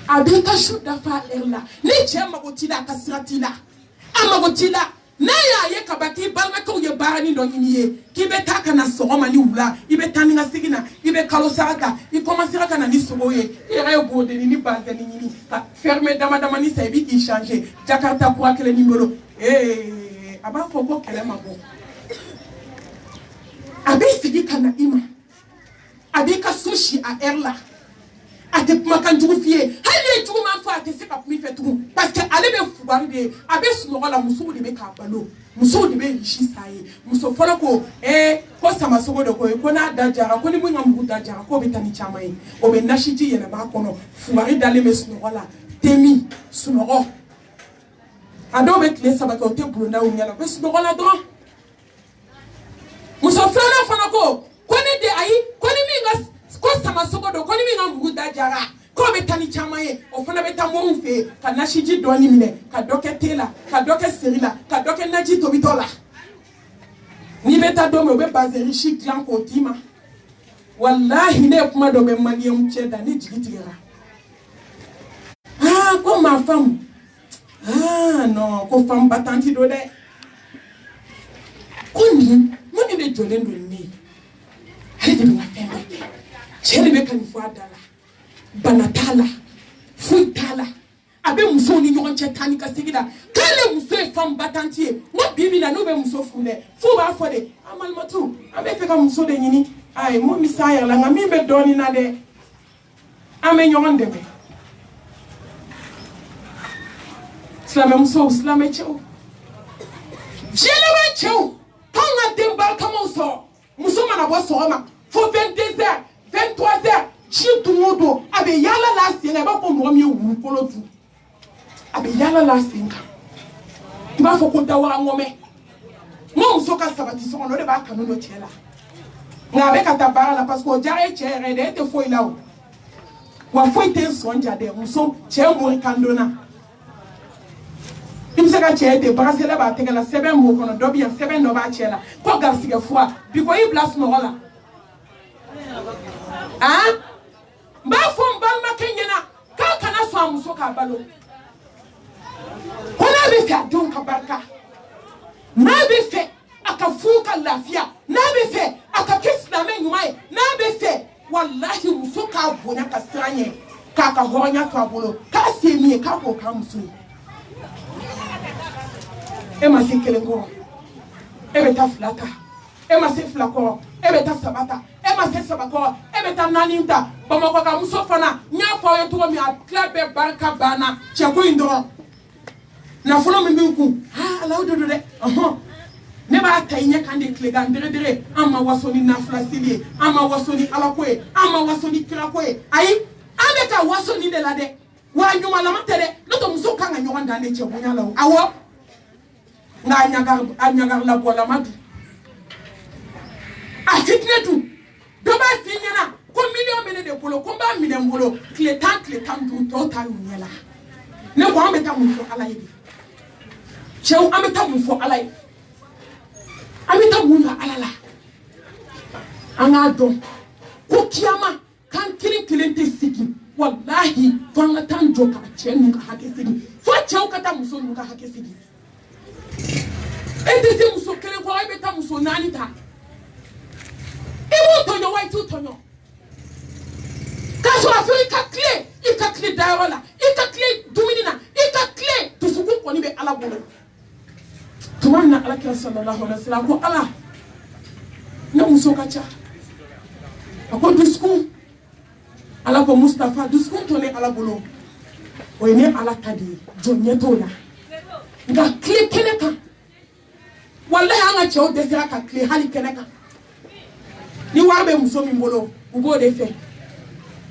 a b'i ka su dafa heure la ni cɛ mago t'i la a ka sira t'i la a mago t'i la n'a y'a ye kaba k'i balimakɛw ye baaranin dɔ ɲini ye k'i bɛ taa ka na sɔgɔma ni wula i bɛ taa ni ka segin na i bɛ kalo sara ta i commencera ka na ni sogo ye i yɛrɛ ye bodeni ni bazɛni ɲini ka ferme dama damani sa i bɛ k'i changer jakarta kura kelen n'i bolo a b'a fɔ ko kɛlɛ ma bɔ a b'i sigi ka na i ma a b'i ka so si a heure la a tɛ kumakan jugu f'i ye hali ni ye juguman fɔ a tɛ se ka kuma i fɛ tugun parce que ale bɛ fugari de ye a bɛ sunɔgɔ la musow de bɛ k'a balo musow de bɛ risi sa ye muso fɔlɔ ko ko samasogo de ko ye ko n'a da jara ko ni min ka mugu da jara k'o bɛ taa ni caman ye o bɛ nasiji yɛlɛma a kɔnɔ fugari dalen bɛ sunɔgɔ la temi sunɔgɔ a dɔw bɛ tile saba kɛ o tɛ bulonda u ɲɛ la u bɛ sunɔgɔ la dɔrɔn muso filanan fana ko ne de ayi ko ni min ka ko samasogo don ko ni min ka mugu da jara k'o bɛ taa ni caman ye o fana bɛ taa mɔriw fɛ yen ka nasiji dɔɔni minɛ ka dɔ kɛ te la ka dɔ kɛ seri la ka dɔ kɛ naji tobitɔ la n'i bɛ taa don min o bɛ bazɛri si dilan k'o d'i ma walahi ne ye kuma dɔ bɛ maliyɛnw cɛ da ne jigi tigɛra ko ma faamu non ko faamu batanti don dɛ ko nin mun de bɛ jɔlen don ne ale de bɛ ka fɛn bɛɛ kɛ cɛ de bɛ ka nin fɔ a da la bana t'a la foyi t'a la a bɛ musow ni ɲɔgɔn cɛ taa ni ka segin la k'ale muso ye femme battante ye n ko bi bi la n'u bɛ muso furu dɛ f'u b'a fɔ de Malimatu an bɛ fɛ ka muso de ɲini ayi mun bɛ s'a yɛrɛ la nka min bɛ dɔɔnin na dɛ an bɛ ɲɔgɔn dɛmɛ silamɛ musow silamɛ cɛw diɲɛlaban cɛw k'anw ka den barikamaw sɔrɔ muso mana bɔ sɔgɔma fo 22 heures 23 heures ci don o don a bɛ yaala la sen kan i b'a fɔ mɔgɔ min ye wulukolo dun a bɛ yaala la sen kan i b'a fɔ ko dawara ŋɔmɛ n ko muso ka sabati so kɔnɔ o de b'a kanu don cɛ la nka a bɛ ka taa baara la parce que o diyara e cɛ yɛrɛ ye dɛ e tɛ foyi la o wa foyi tɛ sɔn ja dɛ muso cɛ mori kan donna i bɛ se ka cɛ ten bagasɛlɛ b'a tɛgɛ la sɛbɛn b'o kɔnɔ dɔ bɛ yan sɛbɛn dɔ b'a cɛ la ko garisigɛ fura bi ko i bila sunɔgɔ la n b'a fɔ n balimakɛ ɲɛna k'a kana sɔn a muso k'a balo fɛ a denw ka barika n'a bɛ fɛ a ka furu ka lafiya n'a bɛ fɛ a ka kɛ silamɛ ɲuman ye n'a bɛ fɛ walahi muso k'a bonya ka siran ɲɛ k'a ka hɔrɔnya to a bolo k'a se min ye k'a k'o k'a muso ye e ma se kelen kɔrɔ e bɛ taa fila ta e ma se fila kɔrɔ e bɛ taa saba ta e ma se saba kɔrɔ e bɛ taa naani ta Bamakɔ ka muso fana n y'a fɔ aw ye cogo min a tila bɛɛ barika banna cɛko in dɔrɔn nafolo min b'i kun Ala o de don dɛ ne b'a ta i ɲɛ kan de tilegan dere an ma waso ni nafila seli ye an ma waso ni Alako ye an ma waso ni kirako ye ayi an bɛ ka waso ni de la dɛ wa ɲumanlama tɛ dɛ n'o tɛ muso kan ka ɲɔgɔn dan de cɛ bonya la o awɔ nka a ɲagar labɔlama dun a fitinɛ dun dɔ b'a f'i ɲɛna ko miliyɔn bɛ ne de bolo ko n b'a minɛ n bolo tile 10 tile 15 tɔw ta y'u ɲɛ la ne ko an bɛ taa mun fɔ Ala ye de cɛw an bɛ taa mun fɔ Ala ye an bɛ taa mun fɔ Ala la an k'a dɔn ko kiyama kan kelen tɛ sigi wallahi fo an ka taa n jɔ ka cɛ ninnu ka hakɛ sigi fo cɛw ka taa muso ninnu ka hakɛ sigi e tɛ se muso kelen kɔrɔ e bɛ taa muso 4 ta i b'u tɔɲɔ wa i t'u tɔɲɔ k'a sɔrɔ a fɔ i ka tile dayɔrɔ la i ka tile dumuni na i ka tile dusukun kɔni bɛ Ala bolo tuma min na Alakira sallallahu alaihi wasallam ko Ala ne muso ka ca a ko dusukun Ala ko Mustafa dusukun to ne Ala bolo o ye ne Ala ta de ye jɔn ɲɛ t'o la nka tile kɛnɛ kan wallahi an ka cɛw dɛsɛra ka tile hali kɛnɛ kan ni wari bɛ muso min bolo u b'o de fɛ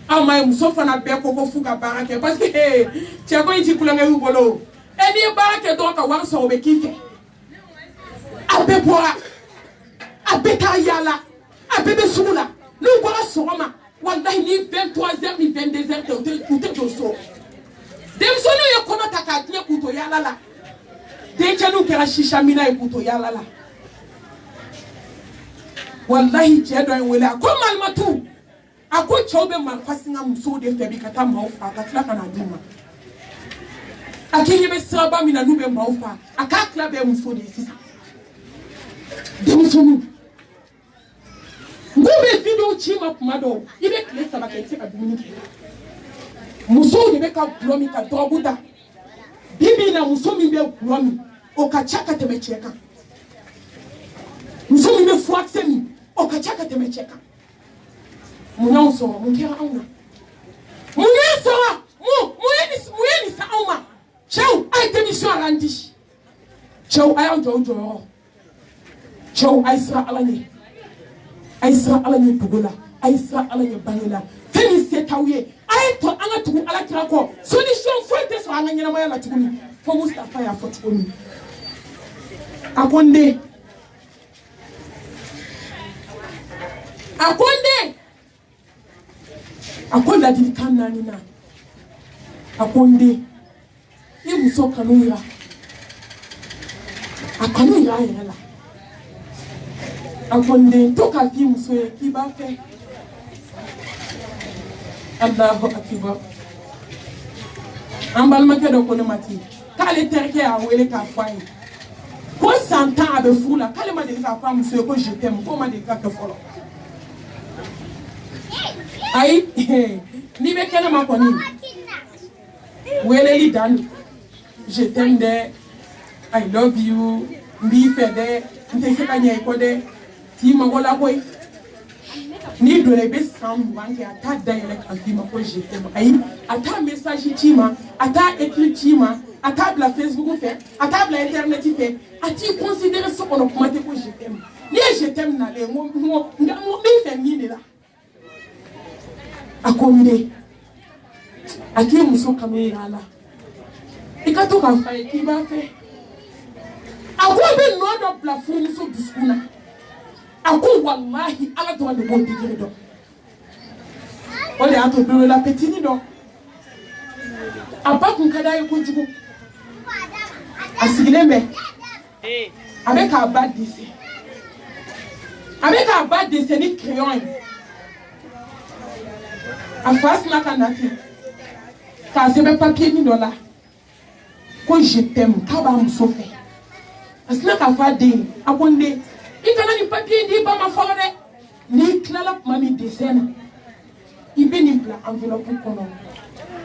aw ma ye muso fana bɛɛ ko f'u ka baara kɛ parce que cɛ ko in ti kulonkɛ y'u bolo n'i ye baara kɛ dɔrɔn ka wari sɔrɔ o bɛ k'i fɛ a bɛɛ bɔra a bɛɛ taa yaala a bɛɛ bɛ sugu la n'u bɔra sɔgɔma wallahi ni 23h ni 22h tɛ u tɛ don so denmisɛnninw ye kɔnɔ ta k'a tiɲɛ k'u to yaala la dencɛninw kɛra shisha mina ye k'u to yaala la wallahi cɛ dɔ ye wele a ko malimatu a ko cɛw bɛ marifa singa musow de fɛ bi ka taa maaw faa ka tila ka na d'u ma a k'i ɲɛ bɛ siraba min na n'u bɛ maaw faa a k'a tila bɛɛ muso de ye sisan denmisɛnninw n'u bɛ video ci ma kuma dɔw i bɛ tile 3 kɛ i tɛ se ka dumuni kɛ musow de bɛ ka gulɔ min ka dɔgɔku ta bibi na muso min bɛ gulɔ min o ka ca ka tɛmɛ cɛ kan muso min bɛ furakisɛ min o ka ca ka tɛmɛ cɛ kan mun y'anw sɔrɔ mun kɛra anw na mun y'an sɔrɔ mun ye nin se anw ma cɛw a ye démission a k'an di cɛw a y'aw jɔ aw jɔyɔrɔ cɛw a ye siran Ala ɲɛ a ye siran Ala ɲɛ dugu la a ye siran Ala ɲɛ bange la fɛn min se t'aw ye a ye to an ka tugu Alakira kɔ solution foyi tɛ sɔrɔ an ka ɲɛnamaya la tuguni fo Mustafa y'a fɔ cogo min a ko n den a ko n den a ko ladilikan 4 na a ko n den i muso kanu yira a kanu yira a yɛrɛ la a ko n den to k'a f'i muso ye k'i b'a fɛ Allahu akibar an balimakɛ dɔ ko ne ma ten k'ale terikɛ y'a wele k'a fɔ a ye ko san 10 a bɛ furu la k'ale ma deli k'a fɔ a muso ye ko je t'aime k'o ma deli ka kɛ fɔlɔ ayi n'i bɛ kɛnɛma kɔni weleli dan don je t'aime dɛ I love you n b'i fɛ dɛ n tɛ se ka ɲɛ i kɔ dɛ t'i mago la koyi n'i donna i bɛ san 20 kɛ a t'a dayɛlɛ k'a f'i ma ko je t'aime ayi a t'a message ci ma a t'a écrit ci ma a t'a bila Facebook fɛ a t'a bila internet fɛ a t'i considérer so kɔnɔ kuma tɛ ko je t'aime n'i ye je t'aime nalen n b'i fɛ min de la a ko n den a k'i muso kanu yira a la i ka to k'a fɔ a ye k'i b'a fɛ a ko a bɛ nɔ dɔ bila furumuso dusukun na a ko wallahi Ala dɔrɔn de b'o digiri dɔn o de y'a to don dɔ la petini dɔ a ba kun ka d'a ye kojugu a sigilen bɛ a bɛ k'a ba dɛsɛ ni crayon ye a fa sina ka na ten k'a sɛbɛn papier ni dɔ la ko je t'aime ka ba muso fɛ asina ka fa den akonde I kana ni papier di ba ma fɔlɔ dɛ ni kilala kuma min dessin na I bɛ nin bila enveloppe kɔnɔ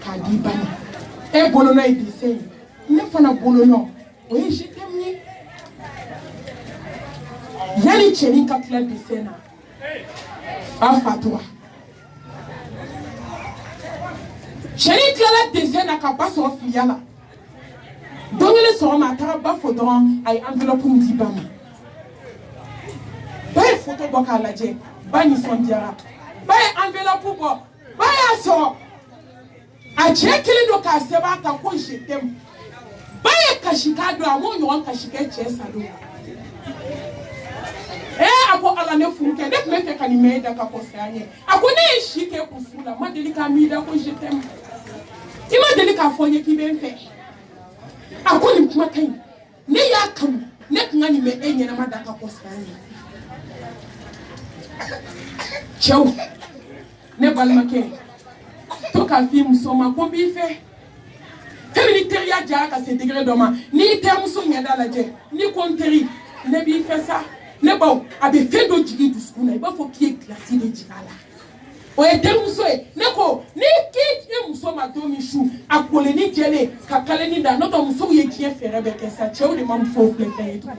k'a di ba ma e bolo n'a ye dessin ne fana bolo nɔ o ye je t'aime ye yani cɛnin ka tila dessin na fa fatura cɛnin tilala dessin na ka ba sɔrɔ filiya la don kelen sɔgɔma a taara ba fo dɔrɔn a ye enveloppe min di ba ma ba ye photo bɔ k'a lajɛ ba nisɔndiyara ba ye enveloppe bɔ ba y'a sɔrɔ a cɛ kelen don k'a sɛbɛn a kan ko je t'aime ba ye kasi k'a don a m'o ɲɔgɔn kasi kɛ cɛ sa don a ko ala ne furu kɛ ne tun bɛ fɛ ka nin mɛn e da ka kɔsaya n ye a ko ne ye si kɛ kun furu la ma deli k'a m'i da ko je t'aime I ma deli k'a fɔ n ye k'i bɛ n fɛ a ko nin kuma ka ɲi ne y'a kanu ne tun ka nin mɛn e ɲɛnama da ka kɔsaya n ye cɛw ne balimakɛ to k'a f'i muso ma ko n b'i fɛ fɛn min ni teriya jara ka se degré dɔ ma n'i terimuso ɲɛda lajɛ n'i ko n teri ne b'i fɛ sa ne baw a bɛ fɛn dɔ jigin dusukun na I b'a fɔ k'i ye gilasi de jigin a la o ye terimuso ye ne ko n'i k'i muso ma don min su a koleni jɛlen ka kaleni da n'o tɛ musow ye diɲɛ fɛɛrɛ bɛɛ kɛ sa cɛw de ma musow filɛ fɛn ye tugun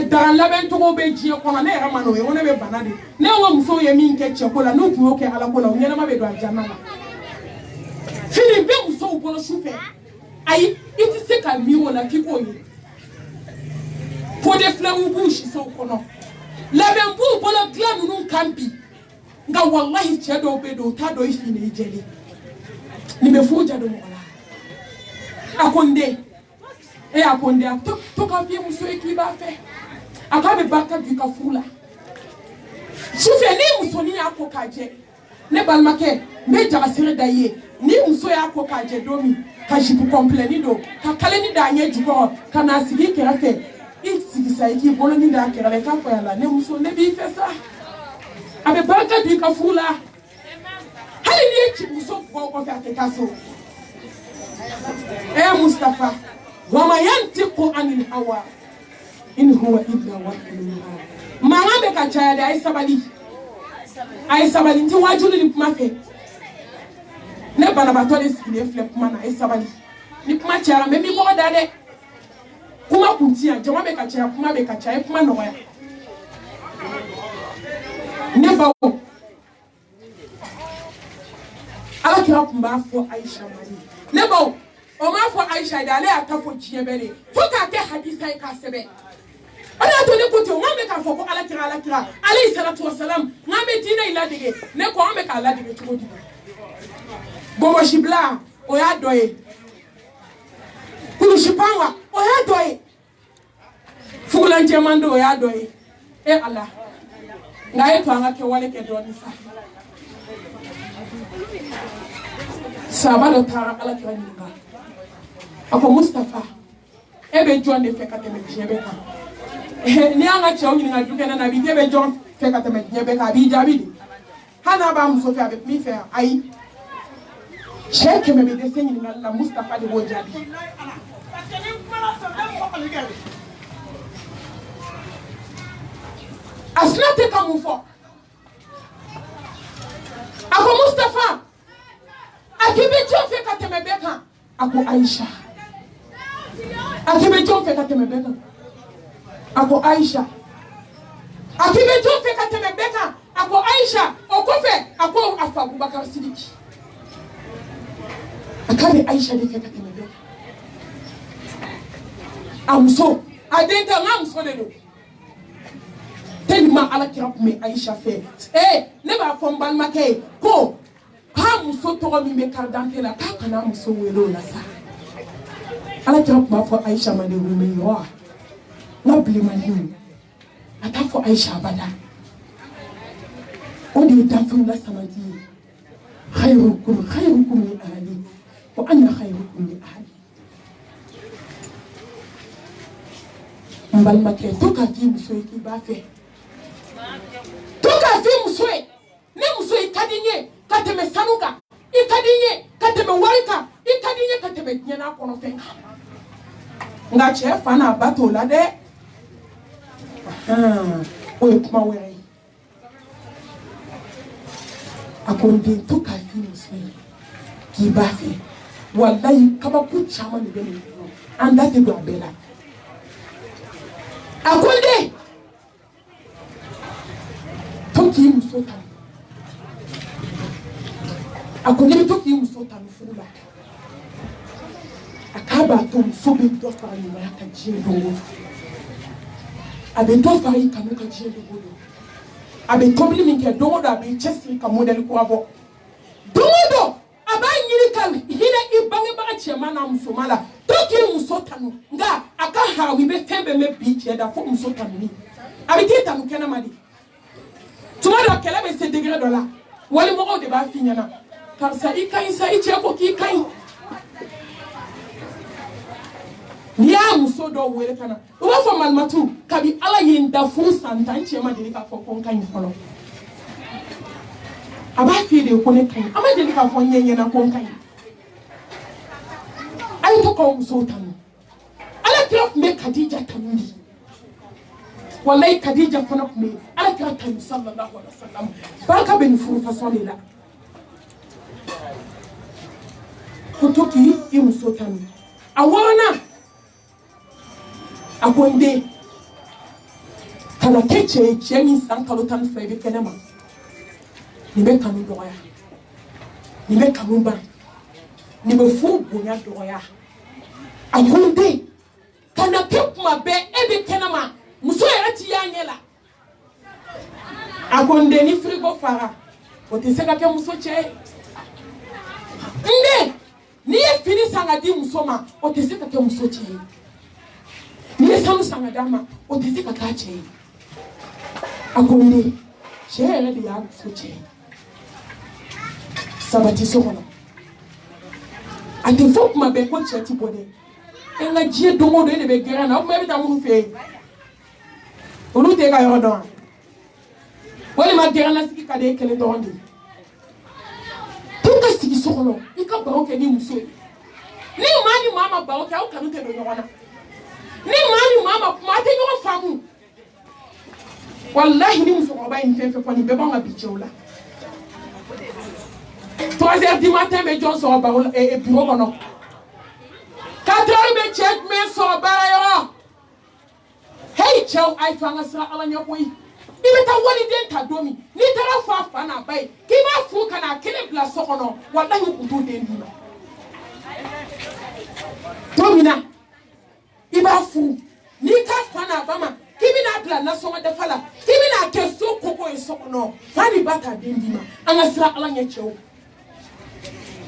daga labɛn cogo bɛ diɲɛ kɔnɔ ne yɛrɛ ma n'o ye ko ne bɛ bana de ne ko musow ye min kɛ cɛko la n'u tun y'o kɛ alako la o ɲɛnama bɛ don a janna la fini bɛ musow bolo su fɛ ayi I tɛ se ka min o la k'i k'o ye pot de fleurs b'u sisew kɔnɔ labɛn b'u bolo dilan ninnu kan bi nka walahi cɛ dɔw bɛ don u t'a dɔn I fini I jɛlen nin bɛ f'u jadon mɔgɔ la a ko n den e a ko n den to k'a f'i muso ye k'i b'a fɛ a k'a bɛ barika don I ka furu la sufɛ ni musonin y'a ko k'a jɛ ne balimakɛ n bɛ jagasere da I ye ni muso y'a ko k'a jɛ don min ka jipu kɔnpilɛni don ka kaleni da a ɲɛ jukɔrɔ ka n'a sigi I kɛrɛfɛ I sigi sa I k'i bolo ni da a kɛrɛ la I k'a fɔ yala ne muso ne b'i fɛ sa a bɛ barika don I ka furu la hali n'i ye ci muso bɔ kɔfɛ a tɛ taa so Mustafa wa ma yantiqu anil hawa in huwa illa wahyun yuha mankan bɛ ka caya de a ye sabali n tɛ wajulu ni kuma fɛ ne banabaatɔ de sigilen filɛ kuma na a ye sabali ni kuma cayara n bɛ min kɔgɔ da dɛ kuma kun ti yan jama bɛ ka caya kuma bɛ ka caya a ye kuma nɔgɔya ne baw Alakira tun b'a fɔ Aisha ma ne baw o m'a fɔ Aisha de ale y'a ta fɔ diɲɛ bɛɛ de fo k'a kɛ hadisa ye k'a sɛbɛn o de y'a to ne ko ten n k'an bɛ k'a fɔ ko alakira alayhi salatu wa salam n'an bɛ diinɛ in ladege ne ko an bɛ k'a ladege cogo di bɔbɔsi bila o y'a dɔ ye kulusi pan wa o y'a dɔ ye fugulanjɛman don o y'a dɔ ye e Ala nka a ye to an ka kɛwale kɛ dɔɔni sa sahaba dɔ taara Alakira ɲininka a ko Mustafa e bɛ jɔn de fɛ ka tɛmɛ diɲɛ bɛɛ kan ni y'an ka cɛw ɲininka du kɛnɛ na bi e bɛ jɔn fɛ ka tɛmɛ diɲɛ bɛɛ kan a b'i jaabi de hali n'a b'a muso fɛ a bɛ min fɛ ayi cɛ 100 bɛ dɛsɛ ɲininkali la Mustafa de b'o jaabi a sina tɛ ka mun fɔ a ko Mustafa a k'i bɛ jɔn fɛ ka tɛmɛ bɛɛ kan a ko Aisha a k'i bɛ jɔn fɛ ka tɛmɛ bɛɛ kan a ko Aisha a k'i bɛ jɔn fɛ ka tɛmɛ bɛɛ kan a ko Aisha o kɔfɛ a ko a fa Abubakar Sidiki a k'a bɛ Aisha de fɛ ka tɛmɛ bɛɛ kan a muso a den tɛ n ka muso de don tellement Alakira tun bɛ Aisha fɛ ne b'a fɔ n balimakɛ ye ko k'a muso tɔgɔ min bɛ carte d'identité la k'a kana muso wele o la sa Alakira tun b'a fɔ Aisha ma de wele wa n ka bilenmanin a t'a fɔ Aisha abada o de ye danfɛnw lasamati ye khayrukum li ahli wa ana khayrukum li ahli n balimakɛ to k'a f'i muso ye k'i b'a fɛ to k'a f'i muso ye ne muso i ka di n ye ka tɛmɛ sanu kan i ka di n ye kateme warika ikadinya kateme nyana kono fe nga chef ana bato la de o kuma were akonde to ka fi musli ki ba fi wallahi kaba ku chama ni be ni anda te do abela akonde to ki musota akonde to ki musota no fula akaba to musobe do fa ni ma ka jindo abe do fa yi kanu ka jindo bodo abe tobli min ke do abe chesi ka model ko abo do aba nyiri ka hina ibange ba chema na musomala to ki musota no nga aka ha wi be tembe me bi che da fo musota ni abe teta no kena madi tuma do kele be se degré dollar wali mo de ba finyana car sa ikai sa iche ko ki kai niya muso do wele kana uba fo malmatu kabi ala yinda fu santa chema de ka fo kon kan folo aba fi de ko ne kan ama de ka fo nyenye na kon kan ay to ko muso tanu ala kira me Khadija tanundi wallahi Khadija fana me ala kira tan sallallahu alaihi wasallam barka ben furu fasolila kutoki i muso tanu awana akonde kana keche chemi sankalo tan febe kenema nibe kanu doya nibe kanu ba nibe fu bonya doya akonde kana kepma be ebe kenema muso yati yanyela akonde ni frigo fara oteseka ke muso che nde ni fini sangadi musoma oteseka ke muso che ni samu sangadama oteseka ka che akonde chere de ya muso che sabati sokono ati fok ma be ko cheti bode enga jie dongo de be gera na o me ta munu fe olu te ka yo don wali ma gera na siki ka de kele don di to ka siki sokono ika ba o ke ni muso ni mani mama ba o ke o kanu te do nyona ni mani mama ma te nyo famu wallahi ni muso ko ba ni fe ko ni be ba ma bi chola 3h du matin, mais John sort et bureau kono. 4h mais check mais sort bara. Hey chow I fanga sra ala nyokoi. Ibe ta wali den ta domi. Ni tara fa fa na bai. Ki ba fu kana kele bla sokono. Wallahi ku do den dina. Domina. Iba fu. Ni ka fa na bama. Kimi na bla na songa de fala. Kimi na keso koko e sokono. Fani bata den dina. Anga sra ala nyechow.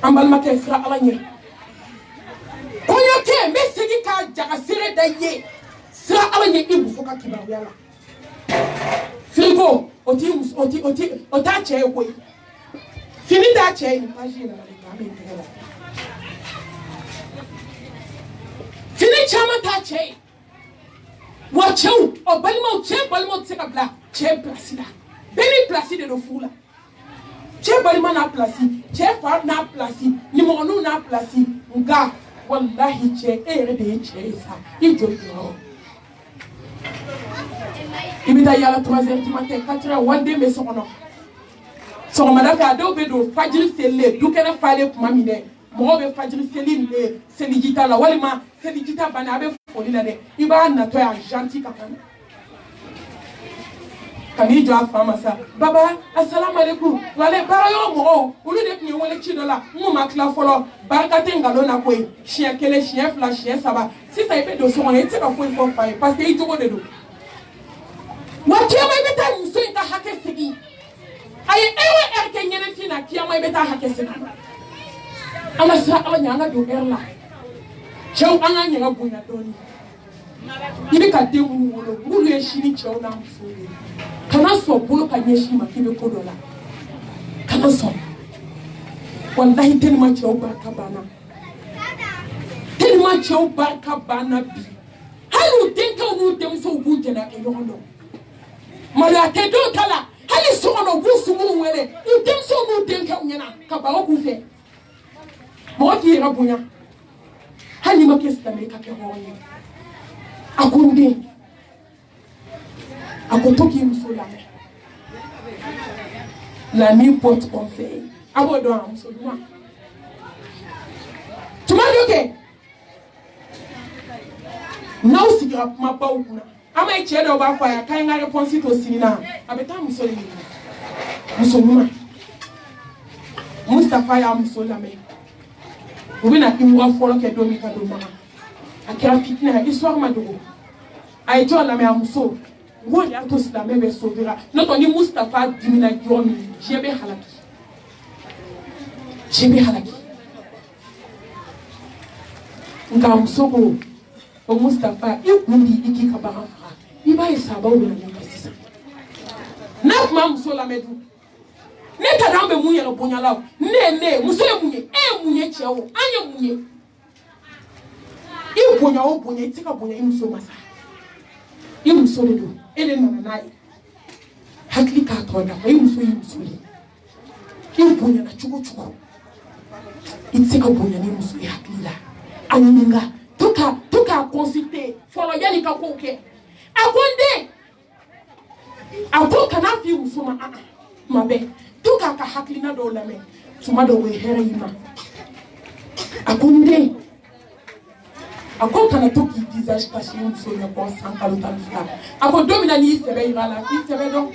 Ambal make fra alanye konya ke mesigi ka jaga sire da ye fra alanye ibu foka kiba yala frigo ota che ko fini da che ni page na ba me tela fini chama ta che wa cheu o balmo tseka bla che plasida beni plaside do fula che balima na plasi che fa na plasi ni mo nu na plasi nga wallahi che ere de che sa ijojo ibita yala 3h du matin 4h wande me sokono so malaka do be do fajiri sele du kena fale kuma mine mo be fajiri sele le seli jita la walima seli jita bana be foli la de iba na to ya gentil kakana kani jo afama sa baba assalamu alaikum wale bara yo mo ulu de ni wole chidola mu makla folo barka tengalo na koy chien kele chien fla chien saba si ça ibe do so on ete ka fo fo fa parce que ijogo de do wa kiama ibe ta muso ita hake sigi ay ewe erke nyene fina kiama ibe ta hake sigi ama sa ala nyanga do erla chew anga nyanga bunya doni ibe ka de mu wolo ngulu e shini chew na muso kana so bulu ka nyeshi makibe ko dola kana so wallahi ten ma chew barka bana bi halu denka nu dem so buje na e yondo mala te do kala hali so no busu mu wele u dem so nu denka nyana ka ba ku fe mo ki rabunya hani ma kesta me ka ke hoye akunde akotoki musola la mi porte conseil abodo am musoluma tumadoke now sigira ma baukuna ama eche do ba kwa ya kai nga response to sinina abeta musoluma Mustafa ya musolame ubina kimwa folo ke domi ka do mama akira fitna histoire madogo ay jo la me amuso ngoni ato silame be sovera noto ni Mustafa dimina jomi jebe halaki nga musoko o Mustafa ikundi iki kabara iba isaba o na ngasi na ma musolame du ne tadambe munye no bonyala ne muso munye chewo anye munye ibonya o bonya tika bonya imuso masa imuso do ele na nai hakli ka tonda imuso le ibonya na chuko itika bonya ni imuso hakli la anyinga tuka consulter folo yani ka koke akonde akoka na fi imuso mabe tuka ka haklina do lame tuma do we here yima akunde akoka na toki visage caché so ya ko sankalo tanfa ako domina ni sebe ibala ki sebe do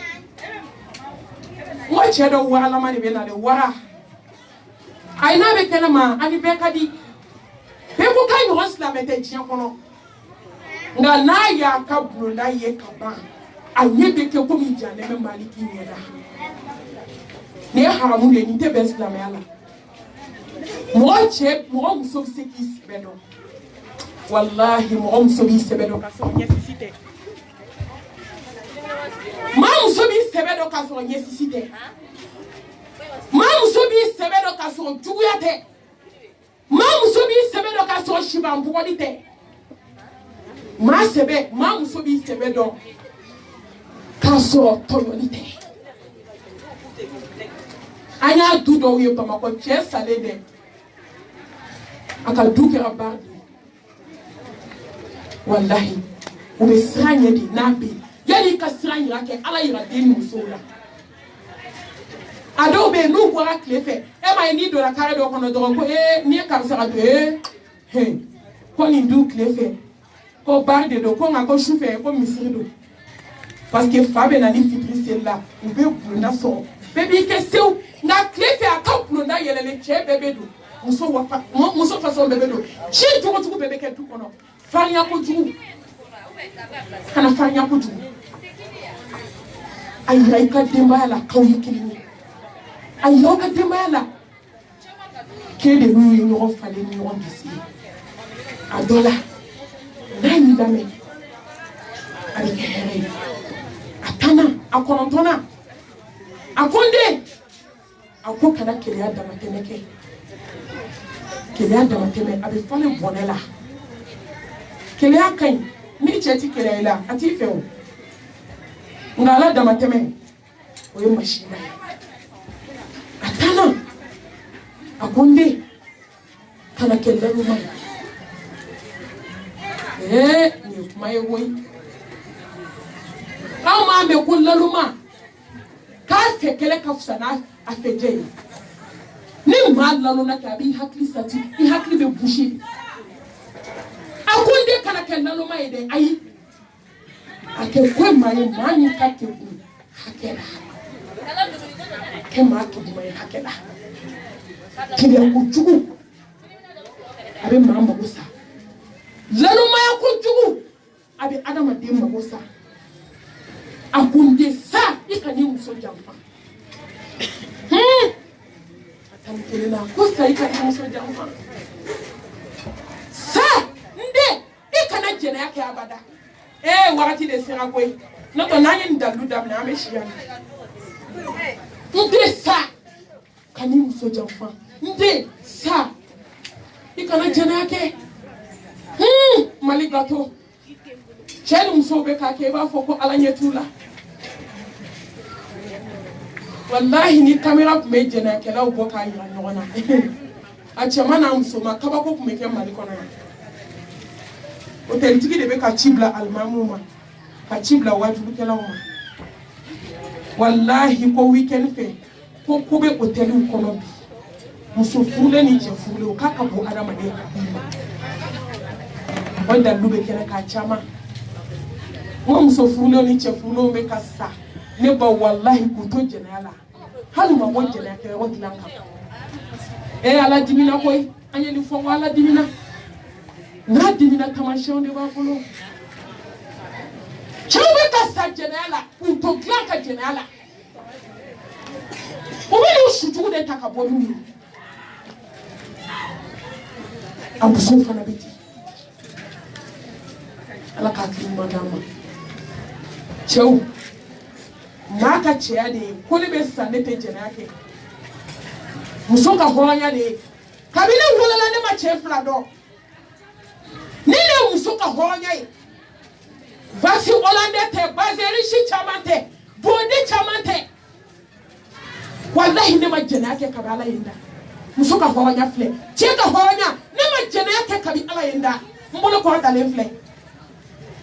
mo chedo wala mani be na de wara aina be kenama ani be kadi be ko kan yo islam te jian kono nga na ya ka bro na ye ka ba anye be ke ko mi jane me maliki ni da ne haramu le ni te be islam yala mo muso seki sebedo wallahi mo muso bi sebedo ka so necessité ma muso bi sebedo ka so necessité ma muso bi sebedo ka so juguyate ma muso bi sebedo ka so shibambu kodite ma muso bi sebedo ka so toyolite anya dudo wiyo pama ko sale de aka duke abadi wallahi ube sanye di nabi yani ka sanye rake ala ira deni musola ado be nu ko raklefe e ma ni do la kare do kono do ko ni ka sara do ko ni du klefe ko barde do ko ngako choufe ko misiri do parce que fabe na ni fitri celle-là ube bunda so bébé que c'est na klefe akaplo na yelele che bébé do muso façon bébé do chi tuko bébé ke tout kono fanya ko jugu kana fanya ko jugu ay ray ka demba la kawyi kilini ay yo ka demba la ke de ñu ñoo fale ñu on disi adola nani dame ari ke here atana akonontona akonde ako kana kele ya dama teneke kele ya dama teme abe fale bonela kele ya kan mi cheti kele la ati fewo ngala dama teme o yo machine atana akonde kana kele ruma ni kuma ye woy ama me kullaluma ka kele ka fusana afeje ni malalo na ka bi hakli sati bi hakli be bushi akonde kana kenalo maide ayi ake ko mai mani ka ke bu hakela ke ma ke bu mai hakela kile ku jugu abe mama musa lalo mai ku jugu abe adama de musa akunde sa ikani muso jamfa atamkelena kosa ikani muso jamfa sa nde ikana jena yake abada wakati de sera koi noto nanye ndalu damna ameshia nde sa kani muso jamfa nde sa ikana jena yake maligato chelu muso be kake ba foko alanyetula wallahi ni kamera kume jena kela uboka ira nyona a chamana musoma kaba ko kumeke mali kona hotel tigi de be ka chibla almamuma ka chibla wajibu kala uma wallahi ko weekend fe ko be hotel kono bi muso furule ni je furule ka ka bo adama de wanda lube kala ka chama mo muso furule ni je furule be ka sa ne ba wallahi ko to jenala halu ma mo jenala ke o dilanka ala dimina koy anyeli fo wala dimina na dimina tamasho de ba bolo chawe ka sa jenala to glanka jenala o be shuju de takabonu abu so fana biti ala ka kin madama chaw maka chia de ko le be sande te jenake musoka honya de kabile wala ne ma chefla do nile musoka honya vasi olande te bazeri shi chamante bodi chamante wallahi ne ma jenake kabala yinda musoka honya fle cheka honya ne ma jenake kabila yinda mbolo ko dale fle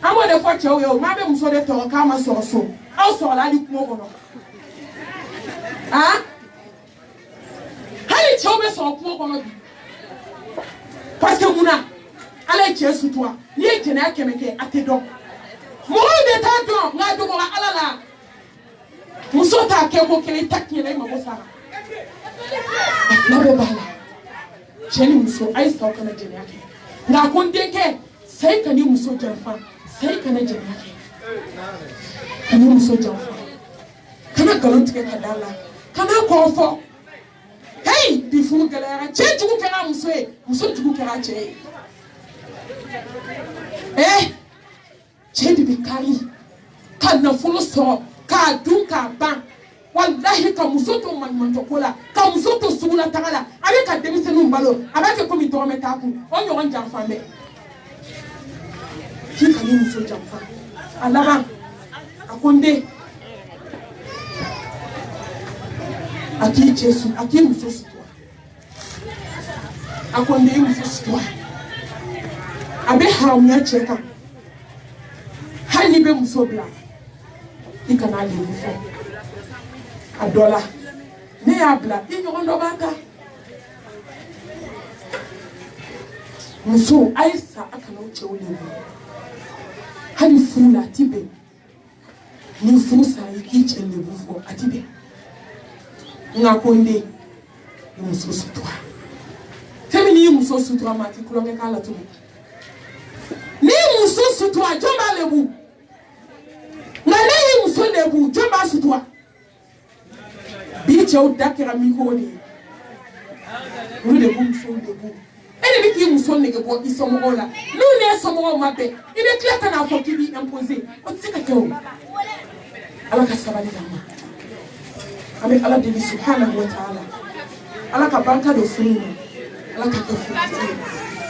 amo de fo chewo yo ma be muso de to ka ma so so aw so la di kumo kono ah hali chobe so kumo kono bi parce que muna ala Jesu toi ni jena kemeke atedo mo de ta do nga do ko ala la muso ta ke ko kele takni na ma bosa na be bala cheni muso ai sa kana jena ke nga kon de ke sai ka ni muso janfa sai kana jena ke kani muso janfa kana galon tike kadala kana ko fo hey bifu galera che jugu kera muso jugu kera che che bi kari kana fulo so ka dun ka ban wallahi ka muso to man to kola ka muso to sugula tagala ale ka demise nu mbalo abake ko mi to meta ku on yo janfa me ki kani muso janfa alaba akonde aki Jesu aki muso sitwa akonde muso sitwa abe haumya cheka hani be muso bla ikana le mufo adola ne abla inyo ndo baka muso aisa akana uche ule hani fula tibe ni fusa ikiche le mufo atibe ngakonde muso sutwa femini muso sutwa mati kulonge kala tu ni muso sutwa jomba lebu na ni muso lebu jomba sutwa biche udakira mikoni rude muso lebu ene biki muso nege ko isomola nune somo mabe ibe kleta na fokibi imposer otsika kewo ala kasabali dama ame ala de subhanahu wa ta'ala ala ka banka do furu ala ka ko furu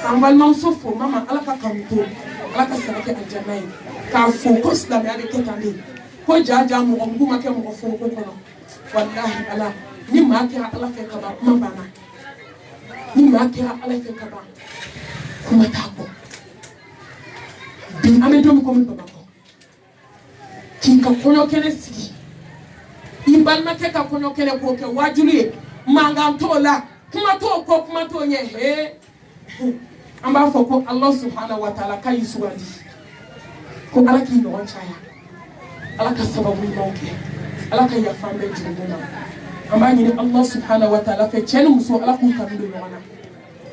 ambal mam sofo mama ala ka kanto ala ka sarake aljanna ka focus la me ade ketande ko jaja mo nguma ke mo fo ko kono wallahi ala ni ma ke ala fe ka ba kuma bana ni ma ke ala fe ka ba kuma ta ko bin ame do mo ko mo ba ko kinka kono kene sigi imbalma ke ka kono kele ko ke wajuli manga tola kuma to nye he amba fo ko Allah subhanahu wa ta'ala kai suwadi ko ala ki no chaya ala ka sababu mawke ala ka ya fambe jinduna amba ni Allah subhanahu wa ta'ala fe chenu muso ala ku ka ndo wana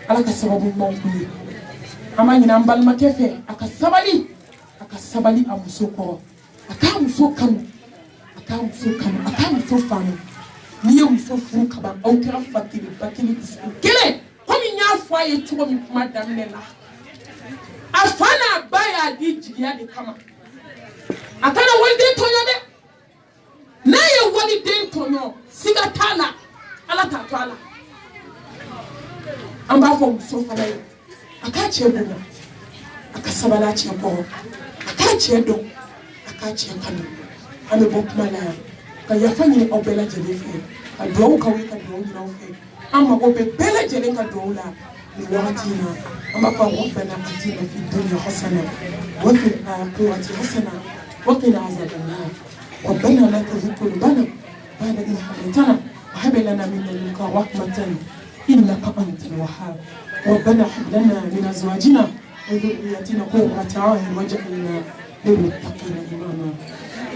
ala ka sababu mawke amba ni ambalma ke fe aka sabali amuso ko aka muso kanu akamuso fanu niyo muso furu kaba au kira fakiri kele komi nyafu aye tuwa mikuma damnela afana baya di jiya de kama akana wali tonyo de na ye wali tonyo siga tala ala tatwala amba fo muso fana ye akache buga akasabala che ko akache do akache kanu ame bokuma na ka yafanye obela jelefe ka do ka we ka do na fe أما وببلا جلنك دولا لوقتنا أما ربنا آتنا في الدنيا حسنة وفي الآخرة حسنة وقنا عذاب النار ربنا لا تزغ قلوبنا بعد إذ هديتنا وهب لنا من لدنك رحمة إنك أنت الوهاب ربنا هب لنا من أزواجنا وذرياتنا قرة أعين واجعلنا للمتقين إماما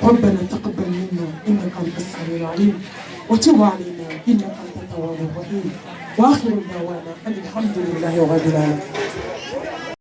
ربنا تقبل منا إنك أنت السميع العليم وتب علينا إنك أنت التواب الرحيم وآخر دعوانا أن الحمد لله رب العالمين.